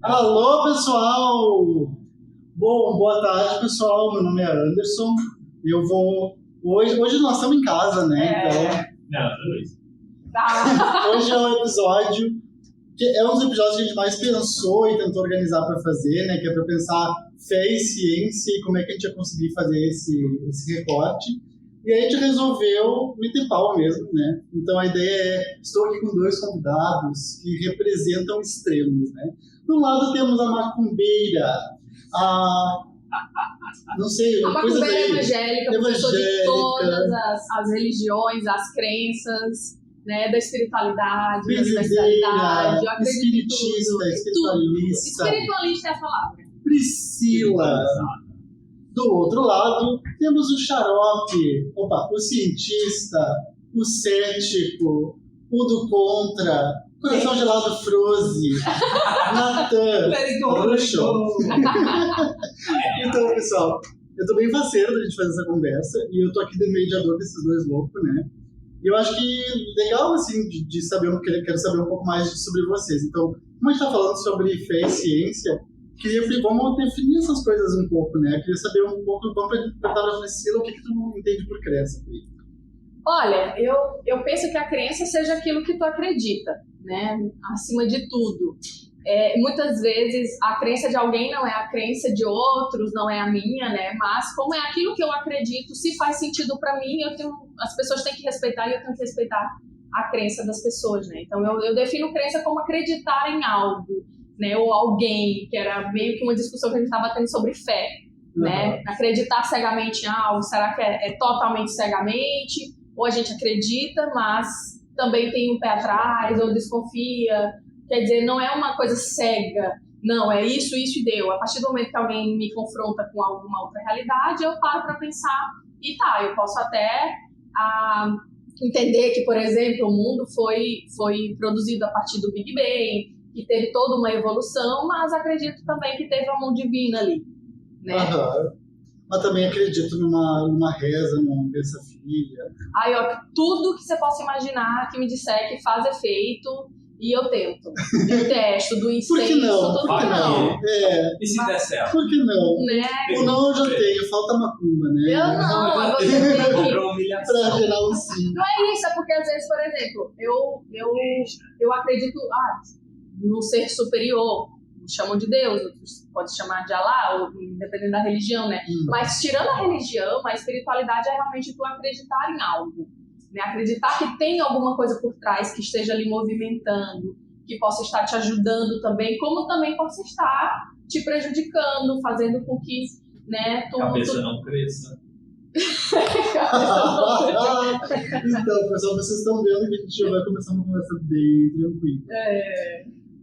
Alô, pessoal! Bom, boa tarde, pessoal. Meu nome é Anderson. Eu vou... Hoje nós estamos em casa, né? Não, tudo isso. Hoje é um episódio que é um dos episódios que a gente mais pensou e tentou organizar para fazer, né? Que é para pensar fé e ciência e como é que a gente ia conseguir fazer esse recorte. E aí a gente resolveu meter pau mesmo, né? Então a ideia é... Estou aqui com dois convidados que representam extremos, né? De um lado temos a macumbeira, não sei, a coisa macumbeira evangélica, professor de todas as religiões, as crenças, né, da espiritualidade, da universalidade, eu acredito espiritista, espiritualista. Espiritualista é a palavra. Priscila. Do outro lado, temos o xarope, o cientista, o cético, o do contra, coração gelado Froze, Natan, Bruxo. Então, pessoal, eu tô bem faceiro da gente fazer essa conversa e eu tô aqui de mediador desses dois loucos, né? E eu acho que legal, assim, de saber, quero saber um pouco mais sobre vocês. Então, como a gente tá falando sobre fé e ciência, vamos definir essas coisas um pouco, né? Eu queria saber um pouco, vamos perguntar pra Priscila o que tu entende por crença. Olha, eu penso que a crença seja aquilo que tu acredita, né? Acima de tudo. Muitas vezes a crença de alguém não é a crença de outros, não é a minha, né? Mas como é aquilo que eu acredito, se faz sentido para mim, as pessoas têm que respeitar e eu tenho que respeitar a crença das pessoas, né? Então eu defino crença como acreditar em algo, né? Ou alguém, que era meio que uma discussão que a gente estava tendo sobre fé, né? Acreditar cegamente em algo, será que é totalmente cegamente? Ou a gente acredita, mas também tem um pé atrás, ou desconfia. Quer dizer, não é uma coisa cega. Não, é isso e deu. A partir do momento que alguém me confronta com alguma outra realidade, eu paro para pensar e eu posso até entender que, por exemplo, o mundo foi produzido a partir do Big Bang, que teve toda uma evolução, mas acredito também que teve a mão divina ali, né? Mas também acredito numa reza, numa bênção filha. Tudo que você possa imaginar que me disser que faz efeito, e eu tento. Eu testo, do incenso, Por que não? tudo que não. E se der certo? Por que não? Né? O não eu já tenho, falta macumba, né? Eu não, você tem que... Pra gerar um sim. Não é isso, é porque às vezes, por exemplo, eu acredito num ser superior, chamam de Deus, outros podem chamar de Alá, ou dependendo da religião, né? Mas tirando a religião, a espiritualidade é realmente tu acreditar em algo, né? Acreditar que tem alguma coisa por trás que esteja ali movimentando, que possa estar te ajudando também, como também possa estar te prejudicando, fazendo com que, né, cabeça não cresça. Então, pessoal, vocês estão vendo que a gente vai começar uma conversa bem tranquila.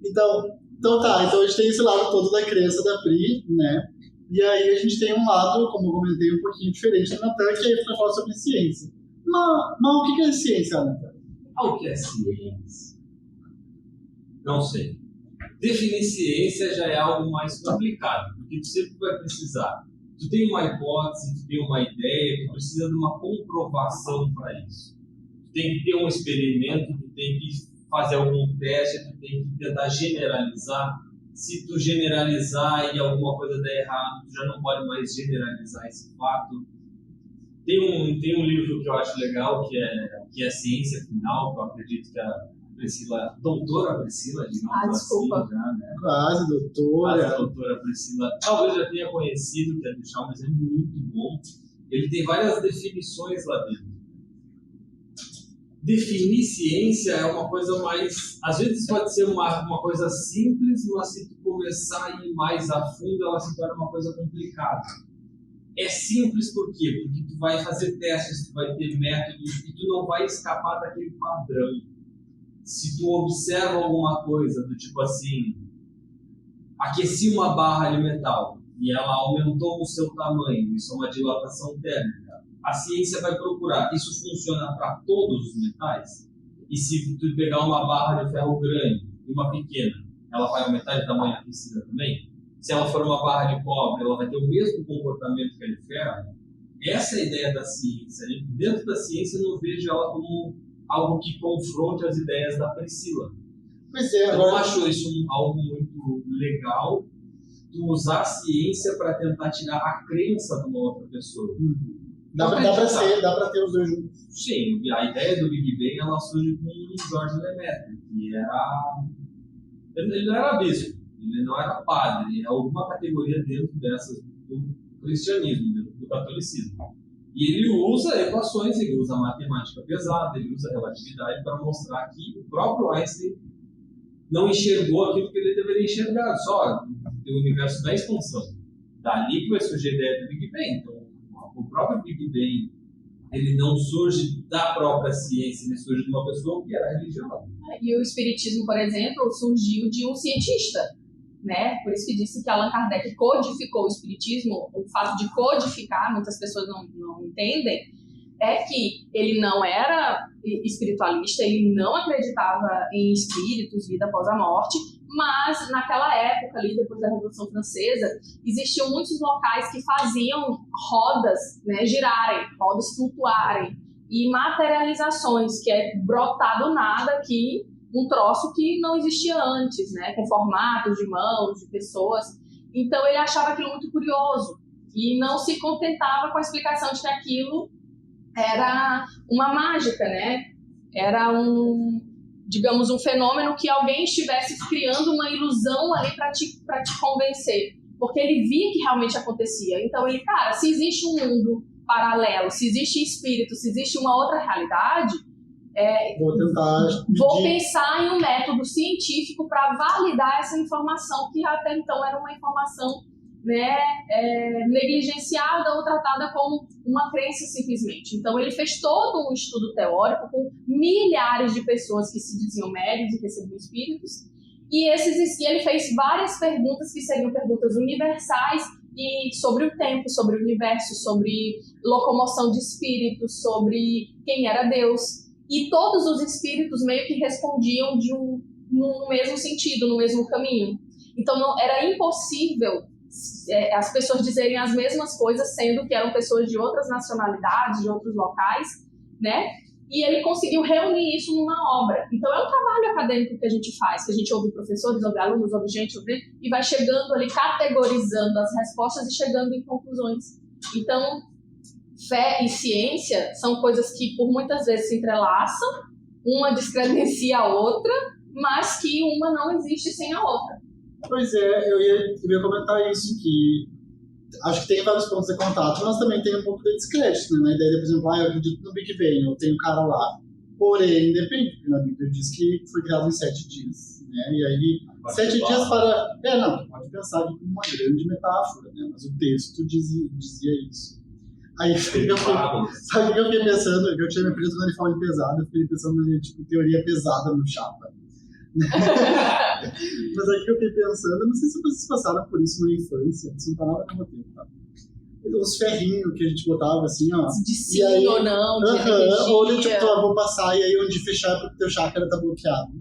Então a gente tem esse lado todo da crença da Pri, né? E aí a gente tem um lado, como eu comentei, um pouquinho diferente do Natan, que é para falar sobre ciência. Mas o que é ciência, Natan? O que é ciência? Não sei. Definir ciência já é algo mais complicado, porque tu sempre vai precisar. Tu tem uma hipótese, tu tem uma ideia, tu precisa de uma comprovação para isso. Tu tem que ter um experimento, tu tem que fazer algum teste, tu tem que tentar generalizar. Se tu generalizar e alguma coisa der errado, tu já não pode mais generalizar esse fato. Tem um livro que eu acho legal, que é Ciência Final, que eu acredito que a Priscila, doutora Priscila, digamos desculpa. assim, já, né? Quase, doutora. A doutora Priscila, talvez já tenha conhecido, que é do chá, mas é muito bom. Ele tem várias definições lá dentro. Definir ciência é uma coisa mais... Às vezes pode ser uma coisa simples, mas se tu começar a ir mais a fundo, ela se torna uma coisa complicada. É simples por quê? Porque tu vai fazer testes, tu vai ter métodos e tu não vai escapar daquele padrão. Se tu observa alguma coisa do tipo assim, aqueci uma barra de metal e ela aumentou o seu tamanho, isso é uma dilatação térmica, a ciência vai procurar, isso funciona para todos os metais? E se tu pegar uma barra de ferro grande e uma pequena, ela vai aumentar de tamanho aquecida também? Se ela for uma barra de cobre, ela vai ter o mesmo comportamento que a de ferro? Essa é a ideia da ciência. Dentro da ciência, eu não vejo ela como algo que confronte as ideias da Priscila. Pois é, Eu não agora... acho isso algo muito legal, tu usar a ciência para tentar tirar a crença de uma outra pessoa. Dá pra ter os dois juntos. Sim, a ideia do Big Bang ela surge com o George Lemaitre, que era... Ele não era bispo, ele não era padre, ele é alguma categoria dentro dessas do cristianismo, dentro do catolicismo. E ele usa equações, ele usa matemática pesada, ele usa relatividade para mostrar que o próprio Einstein não enxergou aquilo que ele deveria enxergar, só o universo da expansão. Dali que vai surgir a ideia do Big Bang. Então, o próprio Big Bang, ele não surge da própria ciência, ele surge de uma pessoa que era religiosa. E o espiritismo, por exemplo, surgiu de um cientista, né? Por isso que disse que Allan Kardec codificou o espiritismo. O fato de codificar, muitas pessoas não entendem, é que ele não era espiritualista, ele não acreditava em espíritos, vida após a morte, mas naquela época ali, depois da Revolução Francesa, existiam muitos locais que faziam rodas, né, girarem, rodas flutuarem, e materializações, que é brotar do nada aqui um troço que não existia antes, né, com formatos de mãos, de pessoas. Então ele achava aquilo muito curioso e não se contentava com a explicação de que aquilo era uma mágica, né? Era digamos, um fenômeno que alguém estivesse criando uma ilusão ali para te convencer, porque ele via que realmente acontecia. Então ele, cara, se existe um mundo paralelo, se existe espírito, se existe uma outra realidade, vou pensar em um método científico para validar essa informação que até então era uma informação, né, negligenciada ou tratada como uma crença simplesmente. Então ele fez todo um estudo teórico com milhares de pessoas que se diziam médiuns e recebiam espíritos, e ele fez várias perguntas que seriam perguntas universais e sobre o tempo, sobre o universo, sobre locomoção de espíritos, sobre quem era Deus, e todos os espíritos meio que respondiam no mesmo sentido, no mesmo caminho. Então era impossível as pessoas dizerem as mesmas coisas, sendo que eram pessoas de outras nacionalidades, de outros locais, né? E ele conseguiu reunir isso numa obra. Então é um trabalho acadêmico que a gente faz, que a gente ouve professores, ouve alunos, ouve gente, e vai chegando ali, categorizando as respostas e chegando em conclusões. Então, fé e ciência são coisas que por muitas vezes se entrelaçam, uma descredencia a outra, mas que uma não existe sem a outra. Pois é, eu ia comentar isso, que acho que tem vários pontos de contato, mas também tem um pouco de descrédito, né? Na ideia de, por exemplo, eu acredito no Big Bang, eu tenho um cara lá, porém, depende, porque na Bíblia diz que foi criado em 7 dias, né? E aí, 7 dias para... não, pode pensar como uma grande metáfora, né? Mas o texto dizia isso. Aí, sabe o que eu fiquei pensando? Que eu tinha me perdido quando ele fala em pesado, eu fiquei pensando em, tipo, teoria pesada no chapa. Mas aqui eu fiquei pensando, eu não sei se vocês passaram por isso na infância, isso não tá nada com o tempo, tá? Uns ferrinhos que a gente botava assim, ó. De sim aí, ou não, de energia. Ou de tipo, vou passar e aí onde fechar é porque teu chakra tá bloqueado.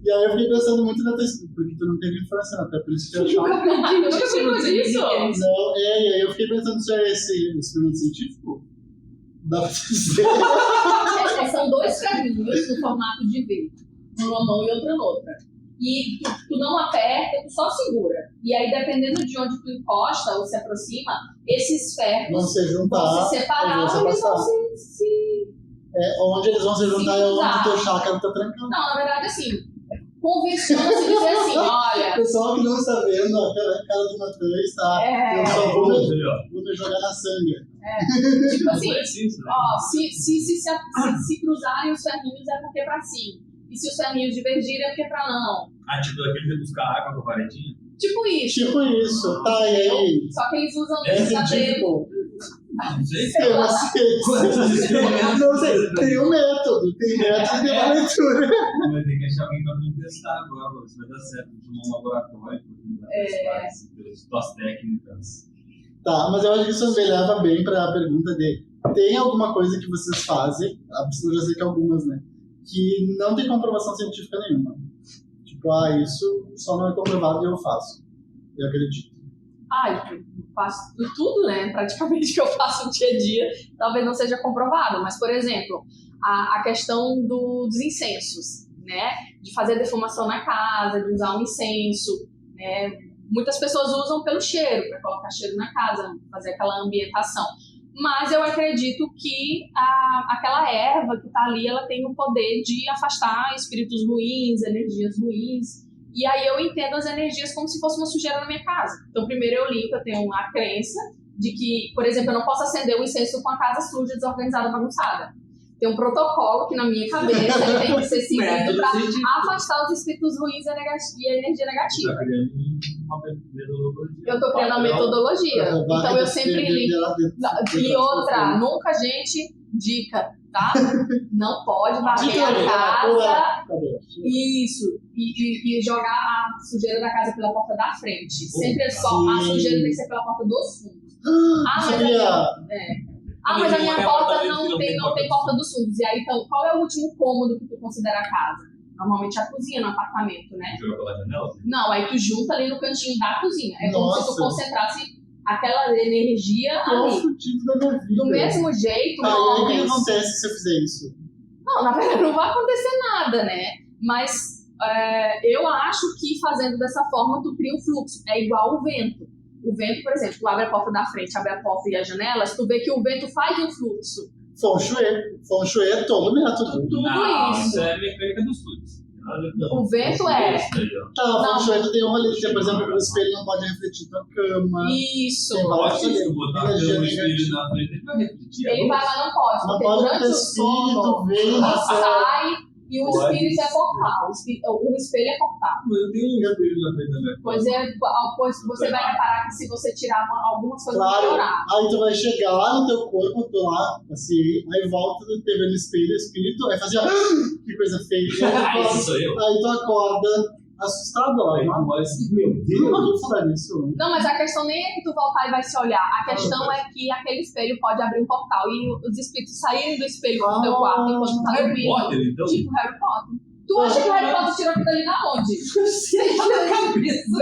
E aí eu fiquei pensando muito na tua história, porque tu não teve infância, até por isso que eu achava. Nunca ficou disso? Não, e aí eu fiquei pensando se é esse experimento científico. Dá pra dizer. São 2 ferrinhos no formato de V. Uma mão e outra noutra. E tu não aperta, tu só segura. E aí, dependendo de onde tu encosta ou se aproxima, esses ferros vão se juntar, vão se separar ou eles vão se... onde eles vão se juntar é onde o teu chakra tá trancando. Não, na verdade, assim, convenciona-se dizer assim, olha... O pessoal que não está vendo, aquela cara do Natan está... Eu só vou me jogar na sangue. Tipo assim, ó, se cruzarem os ferrinhos é porque é pra cima. E se os ferrinhos divergirem é porque é pra não. Tipo daquele de buscar água com a varetinha? Tipo isso. Tá, e aí? Só que eles usam científico. Não sei. Não sei, tem um método, tem método de uma leitura. Vai ter que achar alguém pra contestar agora, se vai dar certo. Tomar um laboratório, pelas tuas técnicas. Tá, mas eu acho que isso me leva bem pra pergunta de: tem alguma coisa que vocês fazem, eu já sei que algumas, né? Que não tem comprovação científica nenhuma. Tipo, isso só não é comprovado e eu faço. Eu acredito. Eu faço tudo, né? Praticamente que eu faço no dia a dia, talvez não seja comprovado. Mas, por exemplo, a questão dos incensos. né? De fazer defumação na casa, de usar um incenso, né? Muitas pessoas usam pelo cheiro, para colocar cheiro na casa, fazer aquela ambientação. Mas eu acredito que aquela erva que está ali, ela tem o poder de afastar espíritos ruins, energias ruins. E aí eu entendo as energias como se fosse uma sujeira na minha casa. Então primeiro eu limpo, eu tenho a crença de que, por exemplo, eu não posso acender o incenso com a casa suja, desorganizada, bagunçada. Tem um protocolo que na minha cabeça ele tem que ser seguido para afastar os espíritos ruins e a energia negativa. Eu estou criando uma metodologia. Então eu sempre limpo. E outra, nunca, gente, dica, tá? Não pode varrer a casa. Isso. E jogar a sujeira da casa pela porta da frente. Sempre só a sujeira tem que ser pela porta dos fundos. Mas a minha porta não tem porta dos fundos. E aí, então, qual é o último cômodo que tu considera a casa? Normalmente a cozinha no apartamento, né? Joga pela janela? Não, aí tu junta ali no cantinho da cozinha. É como se tu concentrasse aquela energia ali. Do mesmo jeito, o que acontece se eu fizer isso? Não, na verdade não vai acontecer nada, né? Mas eu acho que fazendo dessa forma tu cria um fluxo. É igual o vento. O vento, por exemplo, tu abre a porta da frente, abre a porta e as janelas, tu vê que o vento faz um fluxo. Feng Shui é todo método. Tudo isso. Isso é mecânica dos fluidos. O vento é. Feng Shui tem uma linha, por exemplo, o espelho não pode refletir tua cama. Isso. Se botar o espelho na frente, ele vai refletir. Ele vai, mas não pode. Não pode ter espírito, vem na sai. E o espírito é portal. O espelho é portal. Eu tenho um espelho na frente da minha casa. Pois você vai reparar que se você tirar algumas coisas, vai claro, melhorar. aí tu vai chegar lá no teu corpo, tu lá, assim, aí volta, tu vê no espelho, o espírito vai fazer, que coisa feia. Aí tu acorda assustado, ó. Meu Deus. Eu não vou falar isso. Não, mas a questão nem é que tu voltar e vai se olhar. A questão é que aquele espelho pode abrir um portal e os espíritos saírem do espelho do teu quarto enquanto tu tá Harry Potter, então? Tipo Harry Potter. Tu acha que o Harry Potter tirou aquilo ali da onde?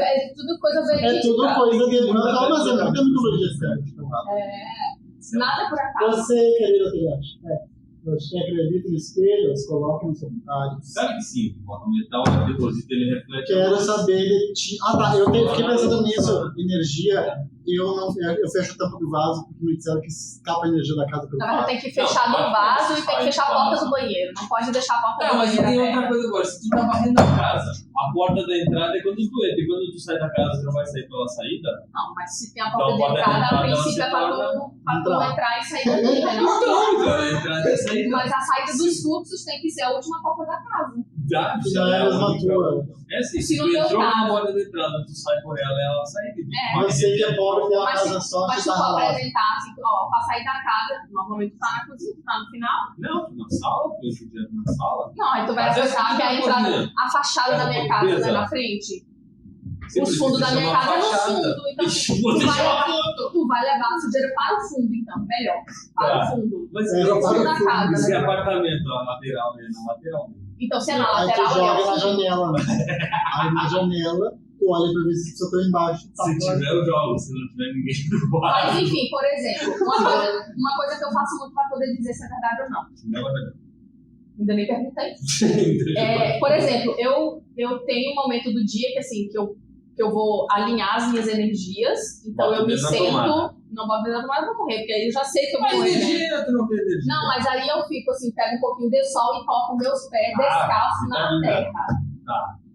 É tudo coisa verídica. É tudo coisa de não, mas é muita mitologia certa. Nada por acaso. Você, querido Telhante, você acredita em espelhos? Coloque nos comentários. Sabe que sim, o metal deposita, ele reflete. Quero saber de ti. Eu fiquei pensando nisso. Energia, eu fecho a tampa do vaso porque me disseram que escapa a energia da casa pelo vaso. Tem que fechar no vaso e tem que fechar a porta do banheiro. Não pode deixar a porta do mas banheiro. tem outra coisa agora. Se tu tá varrendo a casa, a porta da entrada é quando tu entra. E quando tu sai da casa, tu não vai sair pela saída? Não, mas se tem a porta de entrada, a princípio é pra tu entrar e sair dali, né? A entrada é saída. Mas a saída dos fluxos tem que ser a última porta da casa. Já é a mesma tua. É assim, se tu entrou na porta da entrada, tu sai por ela sai. Você que é pobre tem uma casa só, mas você tu tá ralado. apresentar assim, pra sair da casa, normalmente tu tá na cozinha, tu tá no final. Não, tu na sala, tu entra direto na sala. Não, aí tu vai acessar que a entrada, a fachada da minha casa não é na frente. Os fundos da minha casa é no fundo, então tu vai levar a sujeira para o fundo, então, melhor, para o fundo. Mas o fundo da casa. Se é apartamento, a lateral, né? Na lateral. Então, se é na aí lateral, tu joga na janela, né? Aí na janela, tu olha pra ver se você tá embaixo. Se tiver, eu jogo, se não tiver ninguém, eu boto. Mas enfim, por exemplo, uma coisa que eu faço muito para poder dizer se é verdade ou não. Não é verdade. Ainda nem perguntei. Por exemplo, eu tenho um momento do dia que assim, que eu vou alinhar as minhas energias, então eu me sento, não boto dentro da tomada pra morrer, porque aí eu já sei que eu vou morrer, né? Tu não tem energia. Não, mas aí eu fico assim, pego um pouquinho de sol e coloco meus pés descalços na terra.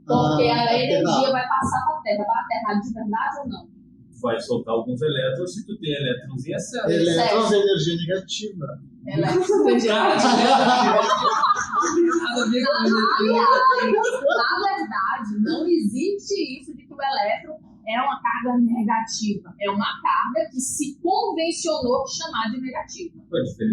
Porque a energia vai passar pra terra. Vai aterrar de verdade ou não? Vai soltar alguns elétrons, se tu tem elétrons em excesso. Elétrons é energia negativa. Na verdade, não existe isso de que o elétron é uma carga negativa. É uma carga que se convencionou chamar de negativa.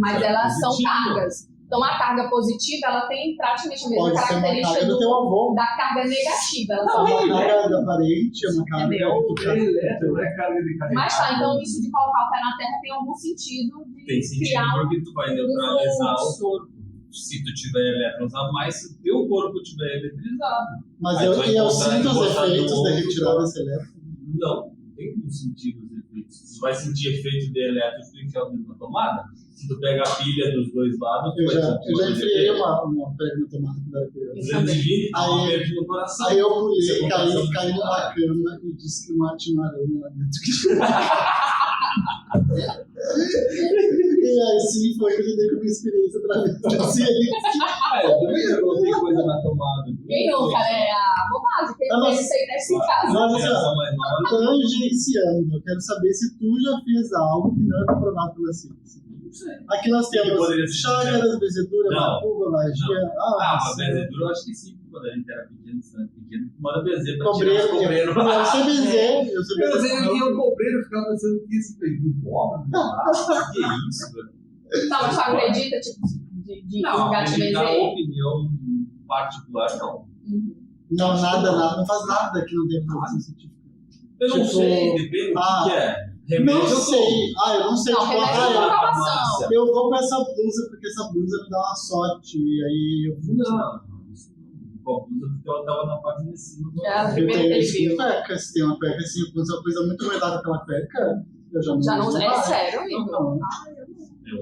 Mas elas são cargas. Então, a carga positiva, ela tem praticamente a mesma característica da carga negativa. Ela é uma carga da parente, é uma carga elétron, é carga de carga. Mas tá, então isso de colocar o pé na terra tem algum sentido de tem sentido criar porque tu vai neutralizar o corpo. Se tu tiver elétrons a mais, se o teu corpo estiver eletrizado. Mas eu sinto os efeitos de retirar desse elétron? Não, tem como sentir os efeitos. Tu vai sentir efeito de elétrons do que é na tomada? Se tu pega a pilha dos dois lados, Eu já enfiei uma prega no tomate quando era criança. 220, Aí- verde no coração. Aí eu Você pulei, compra caí numa cama e disse que tinha uma aranha lá dentro. E assim foi que eu lidei com a minha experiência através da ciência. Eu também já coloquei coisa na tomada. Quem nunca, né? A bobagem. Quem Mas- fez isso aí teste em casa. Mas assim, ó, Essa mais nova. tangenciando, eu quero saber se tu já fez algo que não é comprovado pela ciência. Não sei. Aqui nós Que temos poderia ser chácaras, bezeduras, Não. macuba, magia. Mas bezedura eu acho que sim, quando a gente era pequeno, manda bezer pra Cobreiro. tirar os cobreiros. Eu sei bezer, eu sei Mas bezer. eu o cobreiro ficava pensando que isso foi cobra, que isso, velho? Não, mas tu acredita, tipo, de Não, gato acreditar bezer? opinião particular, não. Não, nada, não faz nada que não tenha comprovação científica. Eu não Tipo, sei, depende do que é. Remédio Não eu sei, eu não sei, Não, tipo, remédio tomo. não. Na Informação. farmácia. eu vou com essa blusa porque essa blusa me dá uma sorte, e aí eu vou. Não, com a blusa porque ela tava na página de cima. É, Eu primeiro tenho que ele isso com viu. cueca, se tem uma cueca assim, quando uma coisa muito melhor daquela cueca, eu já não Já não uso é mais. sério, amigo. Não.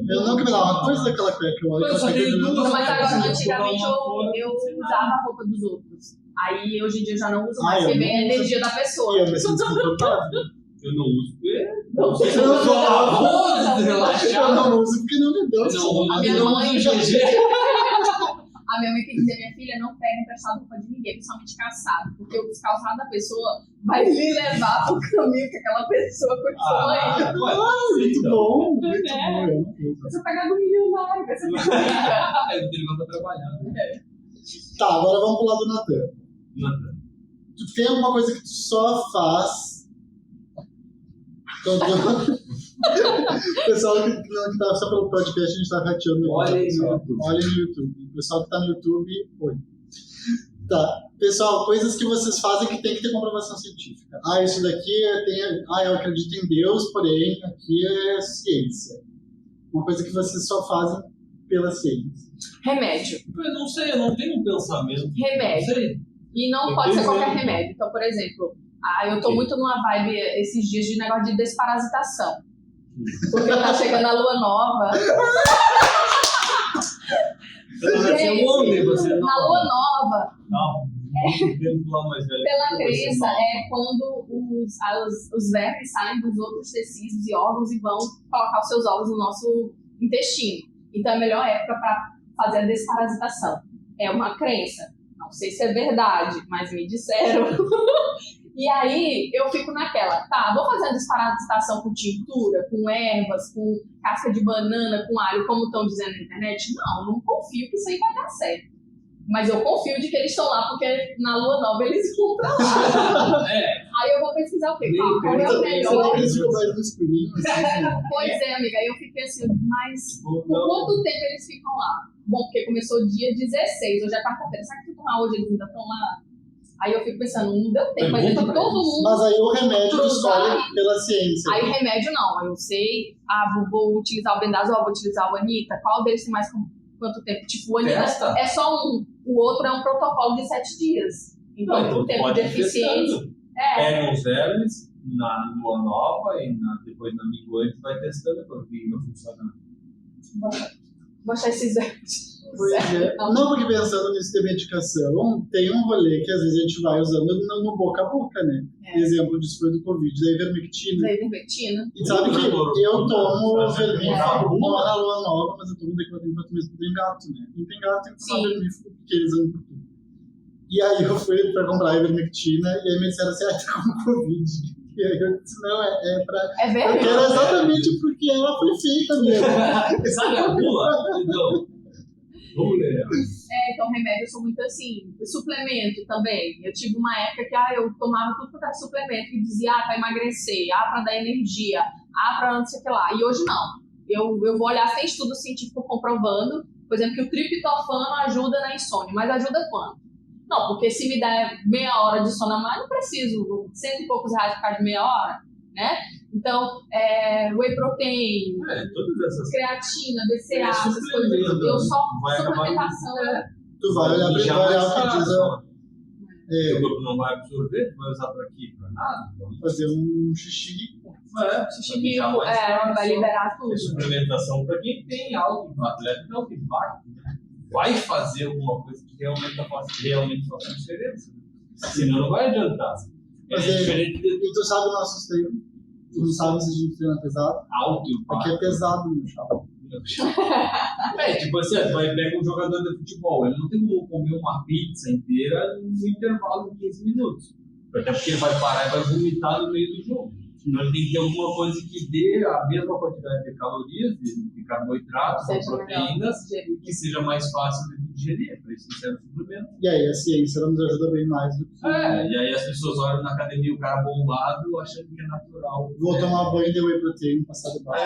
Eu nunca me dava uma coisa daquela cueca, eu olho Eu só aquela cueca tenho e duas. Não, mas agora, Vou antigamente dar uma fora, eu sei lá. usava a roupa dos outros. Aí hoje em dia eu já não uso mais, eu porque não vem a uso. energia da pessoa. e eu me sinto desconfortável. Eu não uso porque. Não sei se Eu eu não uso. Foda-se, Eu relaxar. não uso porque não me deu Não, sono. A minha eu não mãe uso já- GG. A minha mãe tem que dizer, minha filha, não pega emprestado roupa de ninguém, principalmente calçado, porque o descalçado da pessoa vai lhe levar pro caminho que aquela pessoa continua aí. Muito bom, muito É. bom. Eu não uso. Você pegar do milionário, vai ser muito rica. Aí ele vai trabalhar. Tá, agora vamos pro lado do Natan. Tu tem alguma coisa que tu só faz quando... O pessoal que não tá só pelo podcast, a gente tá rateando aqui. Olhem no pessoal. YouTube. Olhem no YouTube. O pessoal que tá no YouTube, oi. Tá. Pessoal, coisas que vocês fazem que tem que ter comprovação científica. Isso daqui eu acredito em Deus, porém aqui é ciência. Uma coisa que vocês só fazem pela ciência. Remédio. Eu não sei, eu não tenho um pensamento. Remédio. Não sei. E não Eu pode ser tenho qualquer exemplo. remédio. Então, por exemplo, eu tô muito numa vibe esses dias de negócio de desparasitação. Porque tá chegando a lua nova. Você é um homem, você não. Na lua nova, Não. Tempo lá mais velho. pela Você crença, não. é quando os vermes saem dos outros tecidos e órgãos e vão colocar os seus ovos no nosso intestino. Então é a melhor época para fazer a desparasitação. É uma crença. Não sei se é verdade, mas me disseram. E aí eu fico naquela, vou fazer a desparasitação com tintura, com ervas, com casca de banana, com alho, como estão dizendo na internet? Não confio que isso aí vai dar certo. Mas eu confio de que eles estão lá, porque na lua nova eles vão pra lá. Aí eu vou pesquisar o quê? Qual é o melhor? Eles ficam mais no escurinho, assim, né? Pois é, amiga, aí eu fiquei assim, mas por Não. quanto tempo eles ficam lá? Bom, porque começou dia 16, hoje é quarta-feira. Será que ficam lá hoje, eles ainda estão lá? Aí eu fico pensando, não deu tempo, mas Pergunta então pra todo mundo. Mas aí o remédio tu Cruzar. escolhe pela ciência. Aí remédio não, eu sei, vou utilizar o Bendazol, vou utilizar o Anita, qual deles tem mais quanto tempo? Tipo, o Anita Testa. é só um, o outro é um protocolo de 7 dias. Então, Não, o tempo pode de ir eficiência. testando. É, Pega os vermes na lua nova e depois na minguante vai testando para ver como vai funcionar. vou achar esses vermes. Pois é. Não, porque pensando nisso de medicação, tem um rolê que às vezes a gente vai usando no boca a boca, né? Exemplo disso foi do Covid, da ivermectina. Da ivermectina. E sabe que eu tomo vermífugo, É. não é na lua nova, mas eu tomo decorativa para mesmo tem gato, né? Quem tem gato tem que tomar Sim. vermífugo, porque eles usam por tudo. E aí eu fui pra comprar a ivermectina e aí me disseram assim, tá com Covid. E aí eu disse, não, é pra... É Eu verdade. quero exatamente porque ela foi feita mesmo. Sabe a bula? Então, vamos ler. Então, remédio eu sou muito assim. Suplemento também. Eu tive uma época que eu tomava tudo quanto era suplemento que dizia pra emagrecer, pra dar energia, pra não sei o que lá. E hoje não. Eu vou olhar sem estudo científico comprovando, por exemplo, que o triptofano ajuda na insônia. Mas ajuda quanto? Não, porque se me der meia hora de sono a mais, não preciso 100 e poucos reais por causa de meia hora, né? Então, whey protein, Todas essas creatina, BCA, essas coisas. Eu só vai acabar suplementação. Tu vai olhar pra Já vai olhar mais o que caro, diz só. O corpo não vai absorver, vai usar para quê? Para nada. Então, Fazer um xixi. Xixi vai liberar tudo. É suplementação para quem tem alto atleta de alto impacto. Vai fazer alguma coisa que realmente faça diferença. Senão não vai adiantar. Mas diferente de e tu sabe nossos treinos? Tu não sabe se a gente treina pesado? alto impacto. Aqui é pesado no chão. Tipo assim, tu vai pegar um jogador de futebol, ele não tem como comer uma pizza inteira no intervalo de 15 minutos. Até porque ele vai parar e vai vomitar no meio do jogo. Então ele tem que ter alguma coisa que dê a mesma quantidade de calorias, de carboidratos, de proteínas, que seja mais fácil de digerir. Para isso que serve o suplemento. E aí a ciência nos ajuda bem mais do que... E aí as pessoas olham na academia o cara bombado achando que é natural. Vou tomar banho de whey protein, passar de baixo.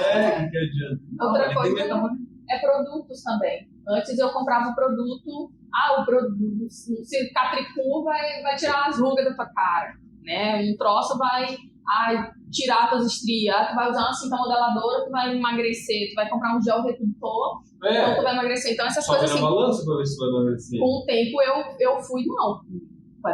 Que adianta. Outra Ele coisa tem metabolismo. é produtos também. Antes eu comprava o produto, o produto, se Catricu vai tirar as rugas da tua cara, né? Um troço vai tirar tuas estrias, tu vai usar uma cinta modeladora, tu vai emagrecer, tu vai comprar um gel redutor, então tu vai emagrecer. Então essas Só coisas que na assim, balança pra ver se vai emagrecer. com o tempo eu fui, não,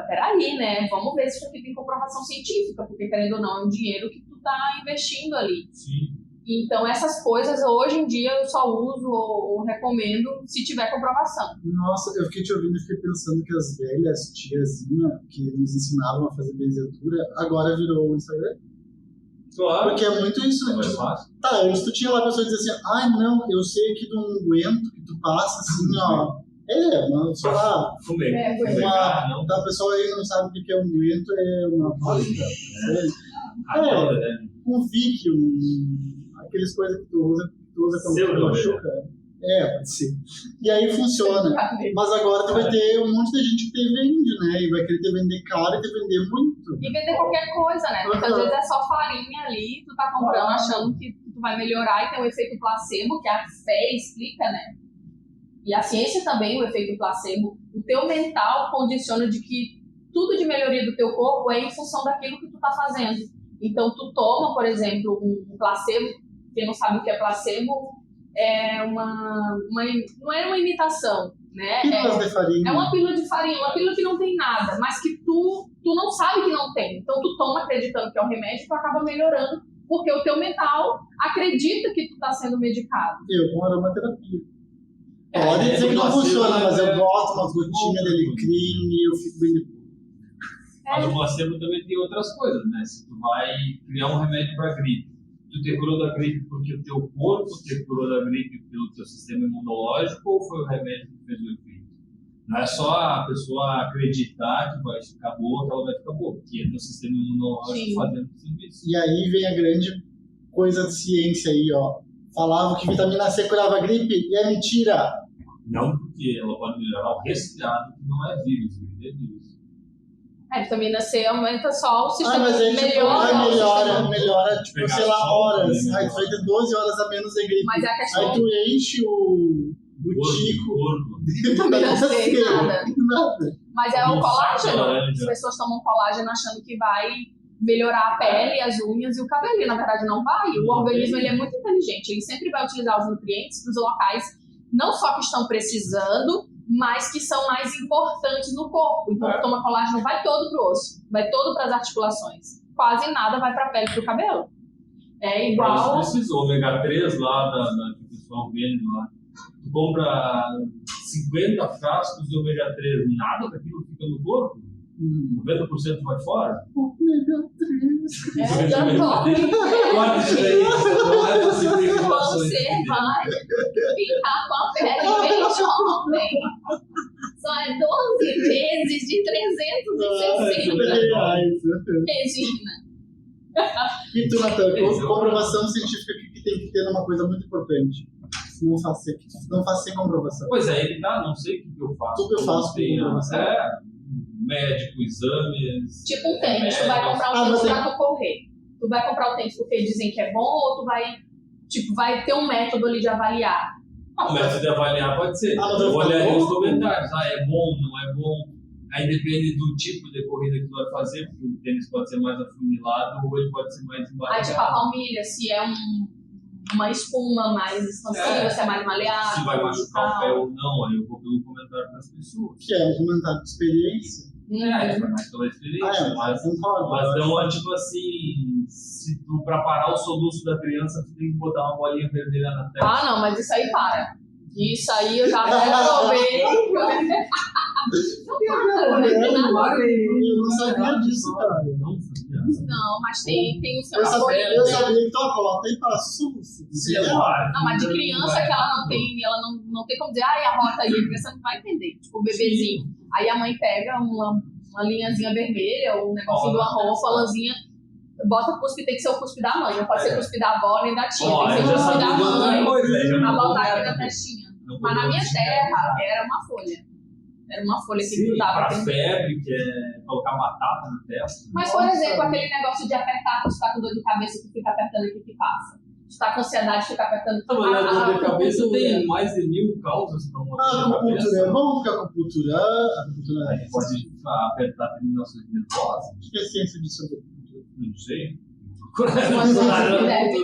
peraí, né? Vamos ver se isso aqui tem comprovação científica, porque querendo ou não, é um dinheiro que tu tá investindo ali. Sim. Então essas coisas hoje em dia eu só uso ou recomendo se tiver comprovação. Nossa, eu fiquei te ouvindo e fiquei pensando que as velhas tiazinhas que nos ensinavam a fazer benzetura, agora virou o Instagram. Claro. Porque é muito isso, né? É mais Tipo, fácil. tá, antes tu tinha lá a pessoa que dizia assim, não, eu sei aqui de um unguento que tu passa assim, ó. Mano, sei lá. Fumegar, não. A pessoa aí não sabe o que é unguento, é uma bosta. Um Vic, aqueles coisas que tu usa quando tu machuca. Pode ser. E aí funciona. Mas agora tu vai ter um monte de gente que te vende, né? E vai querer te vender caro e te vender muito. E vender qualquer coisa, né? Muitas vezes é só farinha ali, tu tá comprando achando que tu vai melhorar e tem o efeito placebo, que a fé explica, né? E a ciência também, o efeito placebo. O teu mental condiciona de que tudo de melhoria do teu corpo é em função daquilo que tu tá fazendo. Então tu toma, por exemplo, um placebo. Quem não sabe o que é placebo, não é uma imitação, né? Pílulas de farinha. É uma pílula de farinha, uma pílula que não tem nada, mas que tu não sabe que não tem. Então tu toma acreditando que é um remédio e tu acaba melhorando, porque o teu mental acredita que tu tá sendo medicado. Eu com aromaterapia. Pode dizer que não funciona, mas eu boto umas gotinhas de alecrim e eu fico bem depois. Mas o placebo também tem outras coisas, né? Se tu vai criar um remédio para gripe, tu te curou da gripe porque o teu corpo te curou da gripe pelo teu sistema imunológico ou foi o remédio que fez o efeito? Não é só a pessoa acreditar que vai ficar boa, que ela vai ficar boa, porque é o teu sistema imunológico fazendo o serviço. E aí vem a grande coisa de ciência aí, ó. Falavam que vitamina C curava a gripe e é mentira. Não, porque ela pode melhorar o resfriado, que não é vírus, é vírus. A vitamina C aumenta só o sistema mas aí melhora, tipo, Pegar sei lá, sol, horas. né? Aí tu vai ter 12 horas a menos de gripe. Mas é a questão Aí tu enche o tico. vitamina C, nada. Nada. Mas é o Não colágeno. sabe, As pessoas tomam colágeno achando que vai melhorar a pele, as unhas e o cabelo. E na verdade não vai. O organismo ele é muito inteligente. Ele sempre vai utilizar os nutrientes para os locais não só que estão precisando, mas que são mais importantes no corpo. Então, tu toma colágeno, vai todo pro osso, vai todo para as articulações. Quase nada vai para a pele e pro cabelo. É igual... Mas esses ômega 3 lá, que o pessoal vende lá, tu compra 50 frascos de ômega 3, nada daquilo fica no corpo? 90% vai fora? Ômega 3. já tô. Você vai ficar com a pele bem jovem. Só é 12 vezes de 360. Regina. E tu, Natan, comprovação científica que tem que ter uma coisa muito importante. Não faça sem comprovação. Pois é, ele tá, não sei o que eu faço. Tudo eu faço com comprovação. Médico, exames. Tipo um tênis, tu vai comprar um tênis pra tu correr. Tu vai comprar o tênis porque dizem que é bom ou tu vai ter um método ali de avaliar? O método de avaliar pode ser. Eu olharia os comentários. É bom, não é bom. Aí depende do tipo de corrida que tu vai fazer, porque o tênis pode ser mais afunilado ou ele pode ser mais embaixo. Aí tipo a palmilha, se é uma espuma mais expansiva, se é mais maleável. Se vai machucar o pé ou não, aí eu vou pelo comentário das pessoas. Que é um comentário de experiência. Foi mais pela experiência. Mas concordo. Mas não é tipo assim, se tu, pra parar o soluço da criança, tu tem que botar uma bolinha vermelha na tela. Ah, não, mas isso aí para. Isso aí eu já reprovei. Eu não sabia disso, cara. Não, mas tem o seu Eu apoio. sabia que tu coloca e passa soluço. Não, mas de criança que ela não tem como dizer, a rota aí, a criança não vai entender. Tipo, o bebezinho. Aí a mãe pega uma linhazinha vermelha, ou um negocinho de uma roupa, a lãzinha, bota o cuspe, tem que ser o cuspe da mãe. Não pode ser cuspe da avó nem da tia. Tem que ser o cuspe da mãe pra botar aqui na festinha. Mas na minha terra era uma folha. Era uma folha que grudava. Pra febre, que é colocar batata na testa. Mas, por exemplo, aquele negócio de apertar, tu tá com dor de cabeça, tu fica apertando aqui que passa. Tu tá com ansiedade, fica apertando. Não, mas a dor de cabeça tem mais de 1000 causas pra uma dor de Acupuntura cabeça. é bom, porque a acupuntura Aí pode apertar terminações nervosas. Acho que é ciência disso. Não sei. Mas deve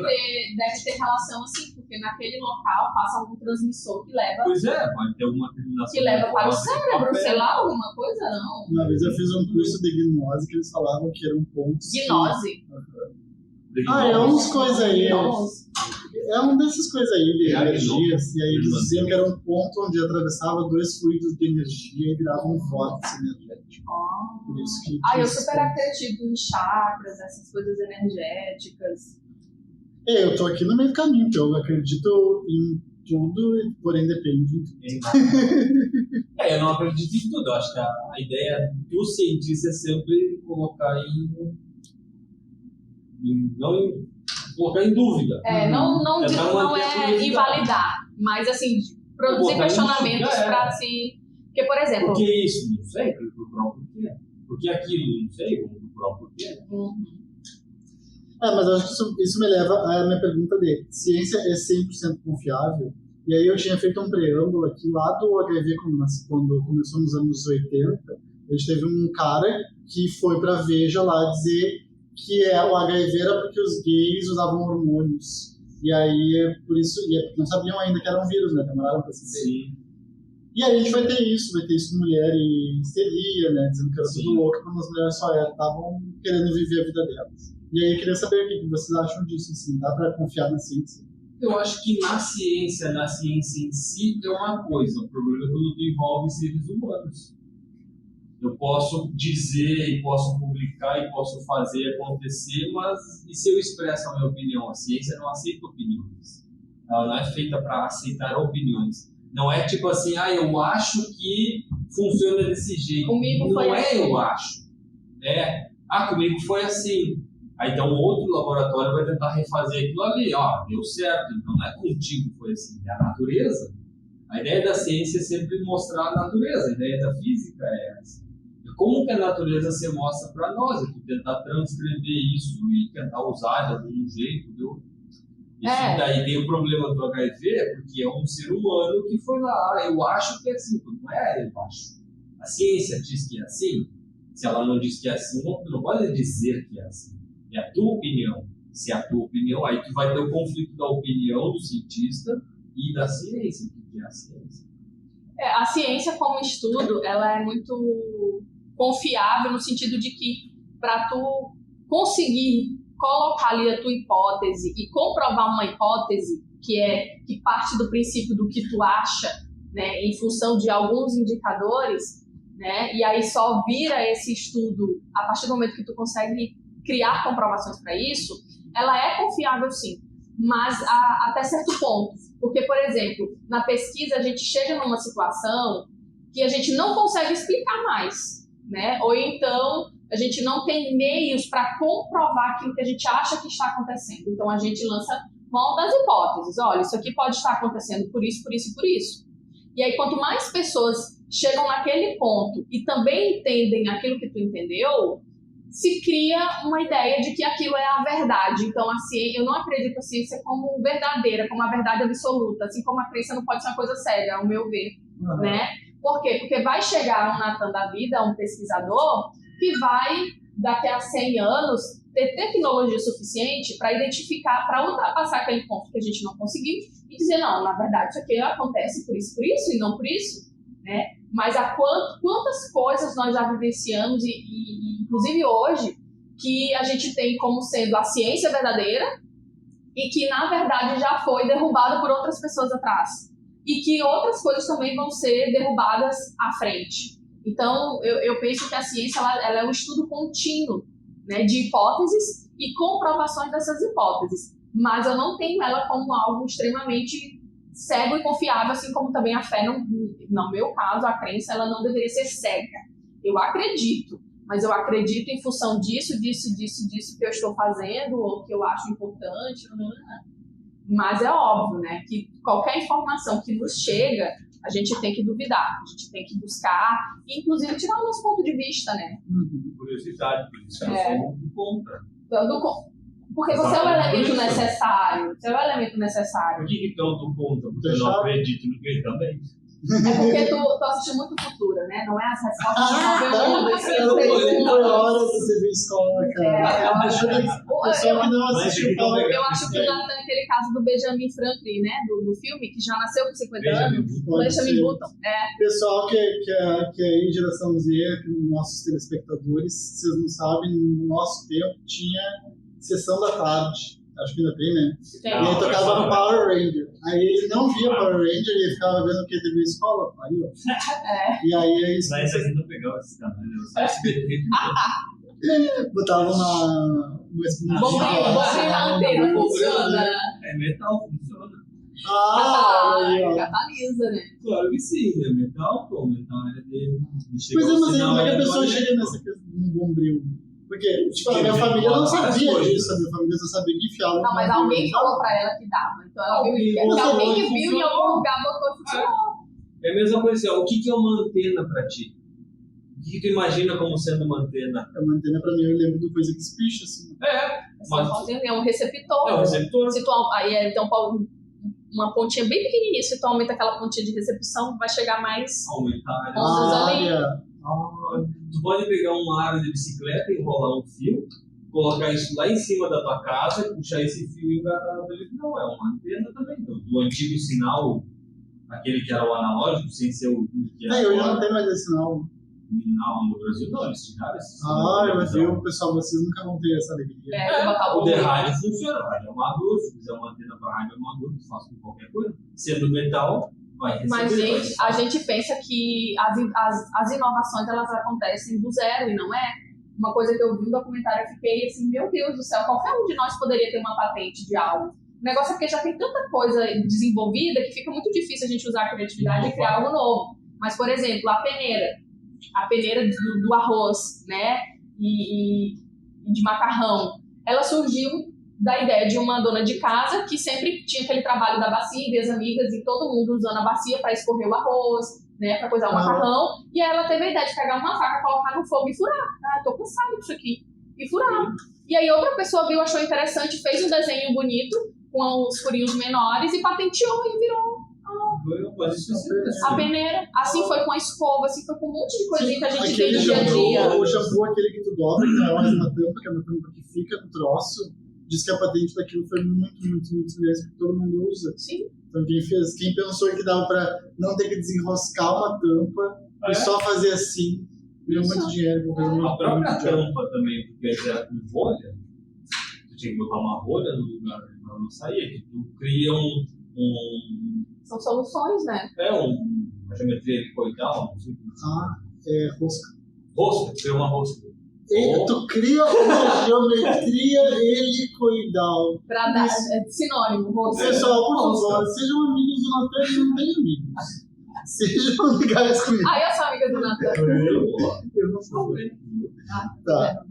ter relação assim, porque naquele local passa algum transmissor que leva Pois é, pode ter uma terminação. para o nervosa que cérebro, papel. sei lá, alguma coisa, não. Uma vez eu fiz um curso de gnose que eles falavam que eram pontos. Gnose. É uns coisas aí. Gnose. É uma dessas coisas aí de É, energias. E aí eles diziam que era um ponto onde atravessava dois fluidos de energia e virava um vórtice energético. Por isso que. Eu super acredito em chakras, essas coisas energéticas. Eu tô aqui no meio do caminho, que eu acredito em tudo, porém depende de tudo. Eu não acredito em tudo. Eu acho que a ideia do cientista é sempre colocar colocar em dúvida. Não manter a é curiosidade. invalidar, mas assim, produzir Botar em questionamentos dúvida, para se. Porque, por exemplo. Por que isso? Não sei. Por próprio porquê. Por que aquilo? Não sei. Por próprio porquê. Mas eu acho que isso me leva à minha pergunta de ciência é 100% confiável? E aí eu tinha feito um preâmbulo aqui lá do HIV quando começou nos anos 80. A gente teve um cara que foi pra Veja lá dizer que o HIV era porque os gays usavam hormônios. E aí é por isso, não sabiam ainda que era um vírus, né? Demoraram pra saber. Sim. E aí a gente vai ter isso com mulher e histeria, né? Dizendo que era tudo louco, quando as mulheres só estavam querendo viver a vida delas. E aí eu queria saber o que vocês acham disso, assim, dá pra confiar na ciência? Eu acho que na ciência em si é uma coisa. O problema é quando tu envolve seres humanos. Eu posso dizer, e posso publicar, e posso fazer acontecer, mas e se eu expresso a minha opinião? A ciência não aceita opiniões. Ela não é feita para aceitar opiniões. Não é tipo assim, eu acho que funciona desse jeito. Comigo foi não assim. Eu acho. Comigo foi assim. Aí então outro laboratório vai tentar refazer aquilo ali. Deu certo. Então não é contigo que foi assim, é a natureza. A ideia da ciência é sempre mostrar a natureza. A ideia da física é essa. Como que a natureza se mostra para nós? É tu tentar transcrever isso e tentar usar de algum jeito. Daí tem o problema do HIV, porque é um ser humano que foi lá, eu acho que é assim. Não é eu acho. A ciência diz que é assim. Se ela não diz que é assim, não pode dizer que é assim. É a tua opinião. Se é a tua opinião, aí tu vai ter o conflito da opinião do cientista e da ciência. O que é a ciência? A ciência como estudo, ela é muito confiável no sentido de que para tu conseguir colocar ali a tua hipótese e comprovar uma hipótese que parte do princípio do que tu acha, né, em função de alguns indicadores, né, e aí só vira esse estudo a partir do momento que tu consegue criar comprovações para isso, ela é confiável sim, mas até certo ponto. Porque, por exemplo, na pesquisa a gente chega numa situação que a gente não consegue explicar mais, né? Ou então a gente não tem meios para comprovar aquilo que a gente acha que está acontecendo. Então a gente lança mão das hipóteses. Olha, isso aqui pode estar acontecendo por isso, por isso e por isso. E aí quanto mais pessoas chegam naquele ponto e também entendem aquilo que tu entendeu, se cria uma ideia de que aquilo é a verdade. Então, eu não acredito na ciência como verdadeira, como a verdade absoluta, assim como a crença não pode ser uma coisa séria, ao meu ver, né? Por quê? Porque vai chegar um Natan da vida, um pesquisador, que vai, daqui a 100 anos, ter tecnologia suficiente para identificar, para ultrapassar aquele ponto que a gente não conseguiu e dizer, não, na verdade, isso aqui acontece por isso, e não por isso, né? Mas quantas coisas nós já vivenciamos, e inclusive hoje, que a gente tem como sendo a ciência verdadeira e que, na verdade, já foi derrubada por outras pessoas atrás. E que outras coisas também vão ser derrubadas à frente. Então, eu penso que a ciência ela é um estudo contínuo, né, de hipóteses e comprovações dessas hipóteses. Mas eu não tenho ela como algo extremamente cego e confiável, assim como também a fé, no meu caso, a crença, ela não deveria ser cega. Eu acredito, mas eu acredito em função disso que eu estou fazendo ou que eu acho importante. Mas é óbvio, né, que qualquer informação que nos chega, a gente tem que duvidar, a gente tem que buscar, inclusive tirar o nosso ponto de vista, né? Curiosidade, por isso eu sou do contra. Porque você é um elemento necessário. Você é um elemento necessário. Por que então do contra? Porque eu não acredito no que ele também. É porque tu assistiu muito Futura, né? Não é as respostas de Foi hora de você ver escola, cara. Pessoal que não assistiu. Eu acho que lá tem aquele caso do Benjamin Franklin, né? Do filme, que já nasceu com 50 anos. Benjamin Button. Pessoal que é aí, geração Z, nossos telespectadores, vocês não sabem, no nosso tempo tinha sessão da tarde. Acho que ainda tem, né? Tem. E aí tocava no Power Ranger. Aí ele não via Power Ranger, ele ficava vendo o que teve na escola. Aí, ó. E aí é isso. Mas ainda não pegava esses canais, né? Os SBT. Botava uma esponjinha. Vamos na antena, funciona. É metal, funciona. Aí, ó. Catalisa, né? Claro que sim, é metal, pô. Metal é dele. Pois é, mas aí como é que a pessoa chega nessa questão no bombril? Porque, tipo, a minha família não sabia disso, a minha família só sabia que enfiava. Não, mas alguém falou pra ela que dava. Então ela viu que alguém que viu em algum lugar botou e funcionou. É a mesma coisa assim, ó, o que é uma antena pra ti? O que tu imagina como sendo uma antena? Uma antena pra mim, eu lembro do coisa que espicha, assim. É um receptor. É um receptor. Se tu, aí então uma pontinha bem pequenininha, se tu aumenta aquela pontinha de recepção, vai chegar mais aumentar ondas ali. Tu pode pegar uma área de bicicleta, enrolar um fio, colocar isso lá em cima da tua casa, puxar esse fio e engatar na televisão. Não, é uma antena também. Então, do antigo sinal, aquele que era o analógico, sem ser o que era. Eu já não tenho mais esse sinal. Não, no Brasil não, eles tiraram esse sinal. Mas viu, pessoal, vocês nunca vão ter essa alegria. O de rádio funciona, o rádio amador, se fizer uma antena para rádio amador, tu faz com qualquer coisa. Sendo metal, vai receber. Mas, gente, a gente pensa que as inovações, elas acontecem do zero, e não é. Uma coisa que eu vi no documentário, eu fiquei assim, meu Deus do céu, qualquer um de nós poderia ter uma patente de algo. O negócio é porque já tem tanta coisa desenvolvida que fica muito difícil a gente usar a criatividade e criar algo novo. Mas, por exemplo, a peneira do arroz, né, e de macarrão, ela surgiu da ideia de uma dona de casa que sempre tinha aquele trabalho da bacia, e as amigas e todo mundo usando a bacia para escorrer o arroz, né, para coisar o macarrão, e aí ela teve a ideia de pegar uma faca, colocar no fogo e furar. Tô cansada disso aqui. E furar. E aí outra pessoa viu, achou interessante, fez um desenho bonito com os furinhos menores e patenteou e virou a peneira. Assim foi com a escova, assim foi com um monte de coisinha que a gente tem no dia a dia. O shampoo, aquele que tu dobra, que não é mais uma tampa, que é uma tampa que fica no troço, diz que a patente daquilo foi muito mesmo, que todo mundo usa. Sim. Então quem pensou que dava pra não ter que desenroscar uma tampa e só fazer assim, ganhou muito dinheiro. A própria tampa também, porque era com rolha, tu tinha que botar uma rolha no lugar pra não sair, que tu cria São soluções, né? Uma geometria helicoidal, não sei o que. Rosca. Rosca, cria uma rosca. Tu cria uma geometria helicoidal. Pra dar sinônimo, rosca. Pessoal, por favor, sejam amigos do Natan e não tenham amigos. Sejam legais comigo. Eu sou amiga do Natan. Eu não sou. Tá.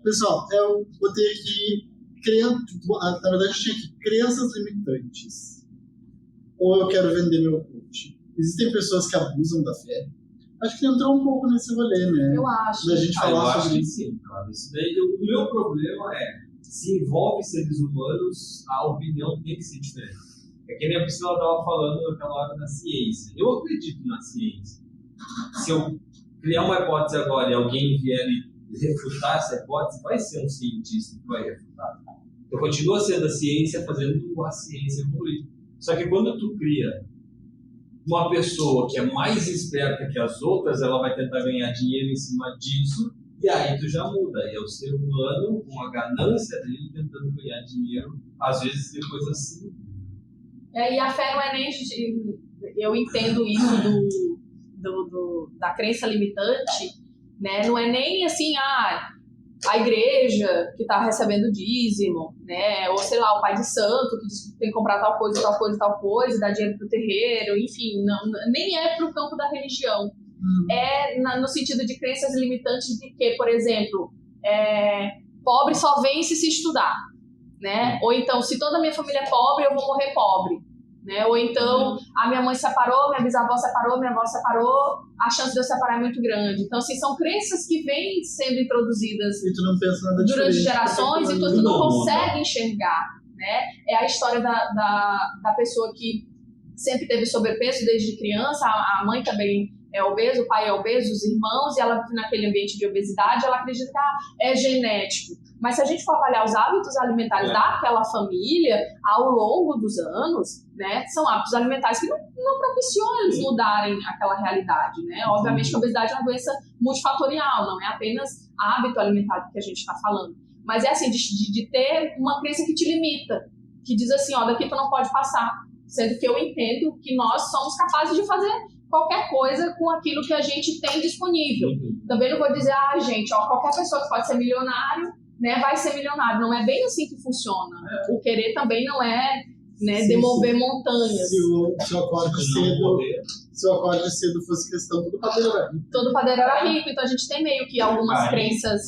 Pessoal, eu botei aqui. Na verdade, eu tinha aqui crenças limitantes. Ou eu quero vender meu coach. Existem pessoas que abusam da fé. Acho que entrou um pouco nesse rolê, né? Eu acho. Da gente falar sobre isso. Sim, cara. Isso daí, o meu problema se envolve seres humanos, a opinião tem que ser diferente. É que nem a Priscila estava falando naquela hora da ciência. Eu acredito na ciência. Se eu criar uma hipótese agora e alguém vier e refutar essa hipótese, vai ser um cientista que vai refutar. Então continua sendo a ciência fazendo a ciência evoluir. Só que quando tu cria uma pessoa que é mais esperta que as outras, ela vai tentar ganhar dinheiro em cima disso, e aí tu já muda. E é o ser humano com a ganância dele tentando ganhar dinheiro, às vezes depois assim. E a fé não é nem... Eu entendo isso da crença limitante, né? Não é nem assim, a igreja que está recebendo dízimo, né? Ou sei lá, o pai de santo que diz que tem que comprar tal coisa, tal coisa, tal coisa, dar dinheiro pro terreiro, enfim, nem é pro campo da religião. É no sentido de crenças limitantes de que, por exemplo, pobre só vence se estudar, né? Ou então, se toda a minha família é pobre, eu vou morrer pobre, né? Ou então, a minha mãe separou, minha bisavó separou, minha avó separou, a chance de eu separar é muito grande. Então, assim, são crenças que vêm sendo introduzidas E tu não pensa nada durante diferente, gerações e tu não consegue enxergar, né? É a história da pessoa que sempre teve sobrepeso desde criança, a mãe também é obesa, o pai é obeso, os irmãos, e ela vive naquele ambiente de obesidade, ela acredita que é genético. Mas se a gente for avaliar os hábitos alimentares daquela família, ao longo dos anos, né, são hábitos alimentares que não propiciam eles mudarem aquela realidade, né? Obviamente que a obesidade é uma doença multifatorial, não é apenas hábito alimentar que a gente está falando. Mas é assim, de ter uma crença que te limita, que diz assim, daqui tu não pode passar. Sendo que eu entendo que nós somos capazes de fazer qualquer coisa com aquilo que a gente tem disponível. Também não vou dizer, gente, qualquer pessoa que pode ser milionário, né, vai ser milionário. Não é bem assim que funciona. O querer também não é, né, demover montanhas. Se o acorde cedo fosse questão, todo padeiro era rico. Todo padeiro era rico, então a gente tem meio que algumas crenças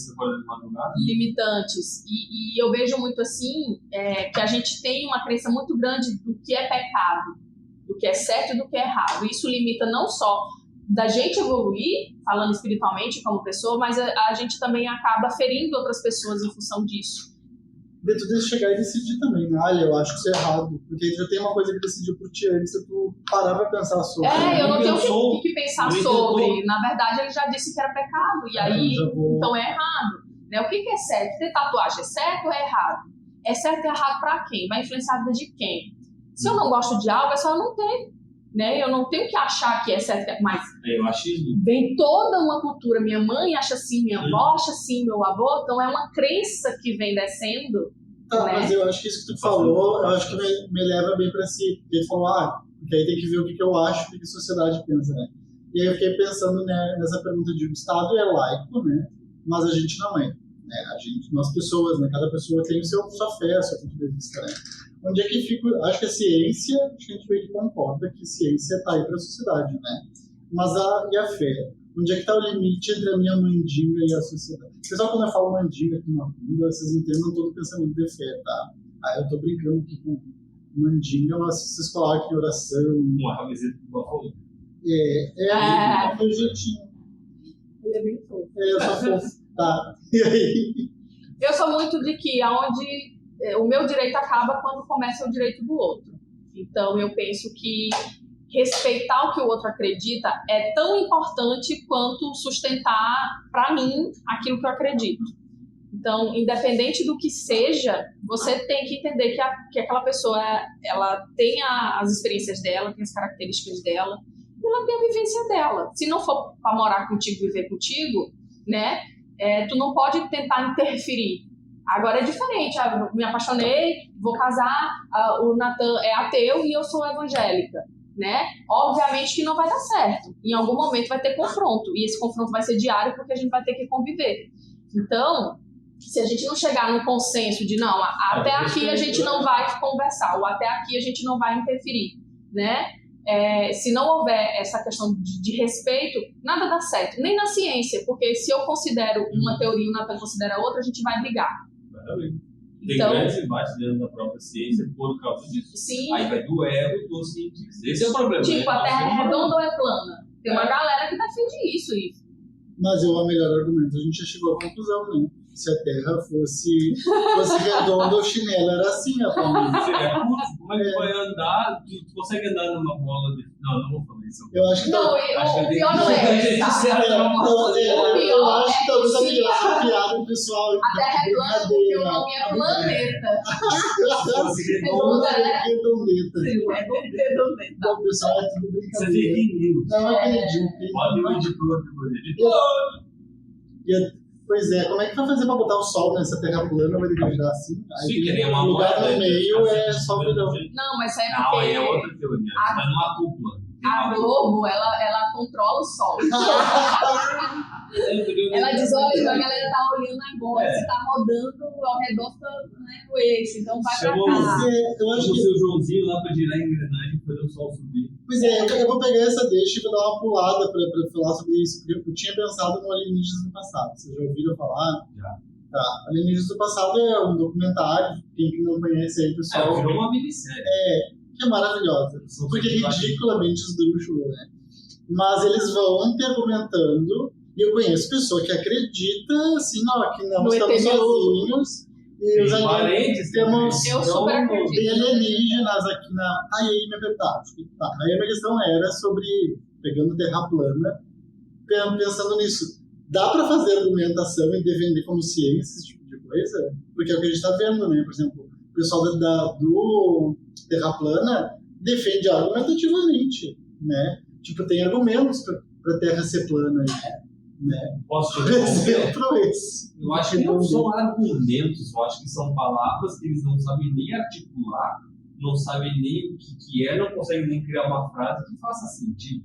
limitantes. E eu vejo muito assim, que a gente tem uma crença muito grande do que é pecado, do que é certo e do que é errado. Isso limita não só da gente evoluir, falando espiritualmente como pessoa, mas a gente também acaba ferindo outras pessoas em função disso. De tu chegar e decidir também, né? Olha, eu acho que isso é errado. Porque já tem uma coisa que decidiu por ti antes de tu parar pra pensar sobre. Eu não tenho o que pensar sobre. Na verdade, ele já disse que era pecado. E aí, então é errado. Né? O que é certo? Ter tatuagem é certo ou é errado? É certo e errado pra quem? Vai influenciar a vida de quem? Se eu não gosto de algo, é só eu não ter. Né? Eu não tenho que achar que é certo, mas eu achismo. Vem toda uma cultura. Minha mãe acha assim, minha avó acha assim, meu avô. Então é uma crença que vem descendo. Tá, né? Mas eu acho que isso que tu falou, eu acho que me leva bem pra si. Porque ele falou, porque aí tem que ver o que eu acho, o que a sociedade pensa, né? E aí eu fiquei pensando, né, nessa pergunta de o Estado é laico, né? Mas a gente não é. Né? Nós pessoas, né? Cada pessoa tem sua fé, seu ponto de vista, né? Onde é que fica? Acho que a ciência, a gente meio que concorda que ciência está aí para a sociedade, né? Mas e a fé? Onde é que está o limite entre a minha mandinga e a sociedade? Pessoal, quando eu falo mandinga aqui na língua, vocês entendam todo o pensamento de fé, tá? Eu tô brincando aqui com mandinga, mas vocês colocam aqui oração. Uma camiseta de Botafogo. É meu jeitinho. Ele é bem fofo. Eu sou fofo, tá? E aí? Eu sou muito de que aonde o meu direito acaba quando começa o direito do outro. Então, eu penso que respeitar o que o outro acredita é tão importante quanto sustentar, para mim, aquilo que eu acredito. Então, independente do que seja, você tem que entender que aquela pessoa ela tem as experiências dela, tem as características dela, e ela tem a vivência dela. Se não for para morar contigo, viver contigo, né, tu não pode tentar interferir. Agora é diferente, eu me apaixonei, vou casar, o Natan é ateu e eu sou evangélica, né? Obviamente que não vai dar certo, em algum momento vai ter confronto, e esse confronto vai ser diário porque a gente vai ter que conviver. Então, se a gente não chegar num consenso de não, até aqui a gente não vai conversar, ou até aqui a gente não vai interferir, né? Se não houver essa questão de respeito, nada dá certo, nem na ciência, porque se eu considero uma teoria e o Natan considera outra, a gente vai brigar. Tem grandes embates dentro da própria ciência por causa disso. Sim. Aí vai do ego dos cientistas. Esse é o problema. Tipo, né? a Terra é redonda ou é plana? Tem uma galera que defende isso. Mas o melhor argumento, a gente já chegou à conclusão, né? Se a Terra fosse redonda, o chinelo era assim, atualmente. Como é que vai andar? Tu consegue andar numa bola de... Não vou falar isso. Eu acho que não, o pior não é esse, tá? Eu acho que talvez a melhor piada pessoal. A Terra é plana porque o nome é planeta. Redondeta. Redondeta. Bom, pessoal, é tudo Você brincadeira. fica em mim. Não acredito. Pode o editor. Pois é, como é que vai fazer pra botar o sol nessa terra plana? Vai ter que virar assim? Aí Sim, tem que nem uma um lugar moeda, no meio assim, é só verão. Não, mas isso aí é Não, aí é porque outra teoria. Você tá numa cúpula. a Globo, ela controla o sol. Ela diz, olha, a galera tá olhando agora, você tá rodando ao redor do eixo, então vai pra Chamou cá. Eu acho o que. seu Joãozinho lá pra girar a engrenagem e fazer o sol subir. Pois é, eu vou pegar essa deixa e vou dar uma pulada pra falar sobre isso, porque eu tinha pensado no Alienígenas do Passado. Vocês já ouviram falar? Já. Tá. Alienígenas do Passado é um documentário, quem não conhece aí, pessoal. Virou uma minissérie. Que é maravilhosa. Porque é ridiculamente esdrúxulo, né? Mas eles vão te argumentando, e eu conheço pessoa que acredita, assim, ó, que não No estamos ET sozinhos. E os parentes temos Eu super acredito. tem alienígenas aqui na. Aí minha verdade. Tá. Aí a minha questão era sobre, pegando terra plana, pensando nisso. Dá pra fazer argumentação e defender como ciência esse tipo de coisa? Porque é o que a gente tá vendo, né? Por exemplo, o pessoal do Terra Plana defende argumentativamente, né? Tipo, tem argumentos pra Terra ser plana, né? Posso Por te responder? exemplo, esse. Eu acho que não são argumentos, eu acho que são palavras que eles não sabem nem articular, não sabem nem o que é, não conseguem nem criar uma frase que faça sentido.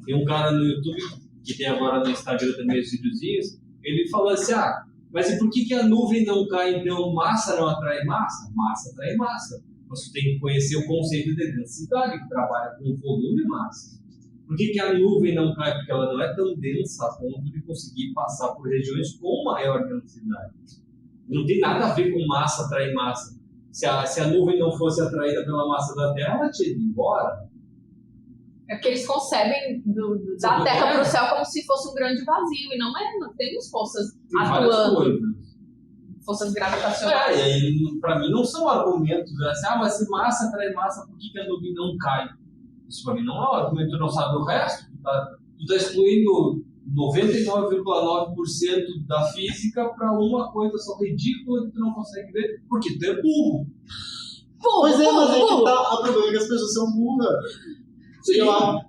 Tem um cara no YouTube, que tem agora no Instagram também os videozinhos, ele fala assim, mas e por que a nuvem não cai, então massa não atrai massa? Massa atrai massa. Você tem que conhecer o conceito de densidade, que trabalha com volume e massa. Por que a nuvem não cai? Porque ela não é tão densa a ponto de conseguir passar por regiões com maior densidade. Não tem nada a ver com massa atrair massa. Se a nuvem não fosse atraída pela massa da Terra, ela tinha ido embora. É porque eles concebem da Terra para o céu como se fosse um grande vazio, e não temos forças atuando, forças gravitacionais. E aí, para mim, não são argumentos assim, mas se massa atrai massa, por que a nuvem não cai? Isso para mim não é um argumento, tu não sabe o resto, tu tá excluindo 99,9% da física para uma coisa só ridícula que tu não consegue ver, porque tu é burro. Pois é, mas aí que tá, o problema é que as pessoas são burras.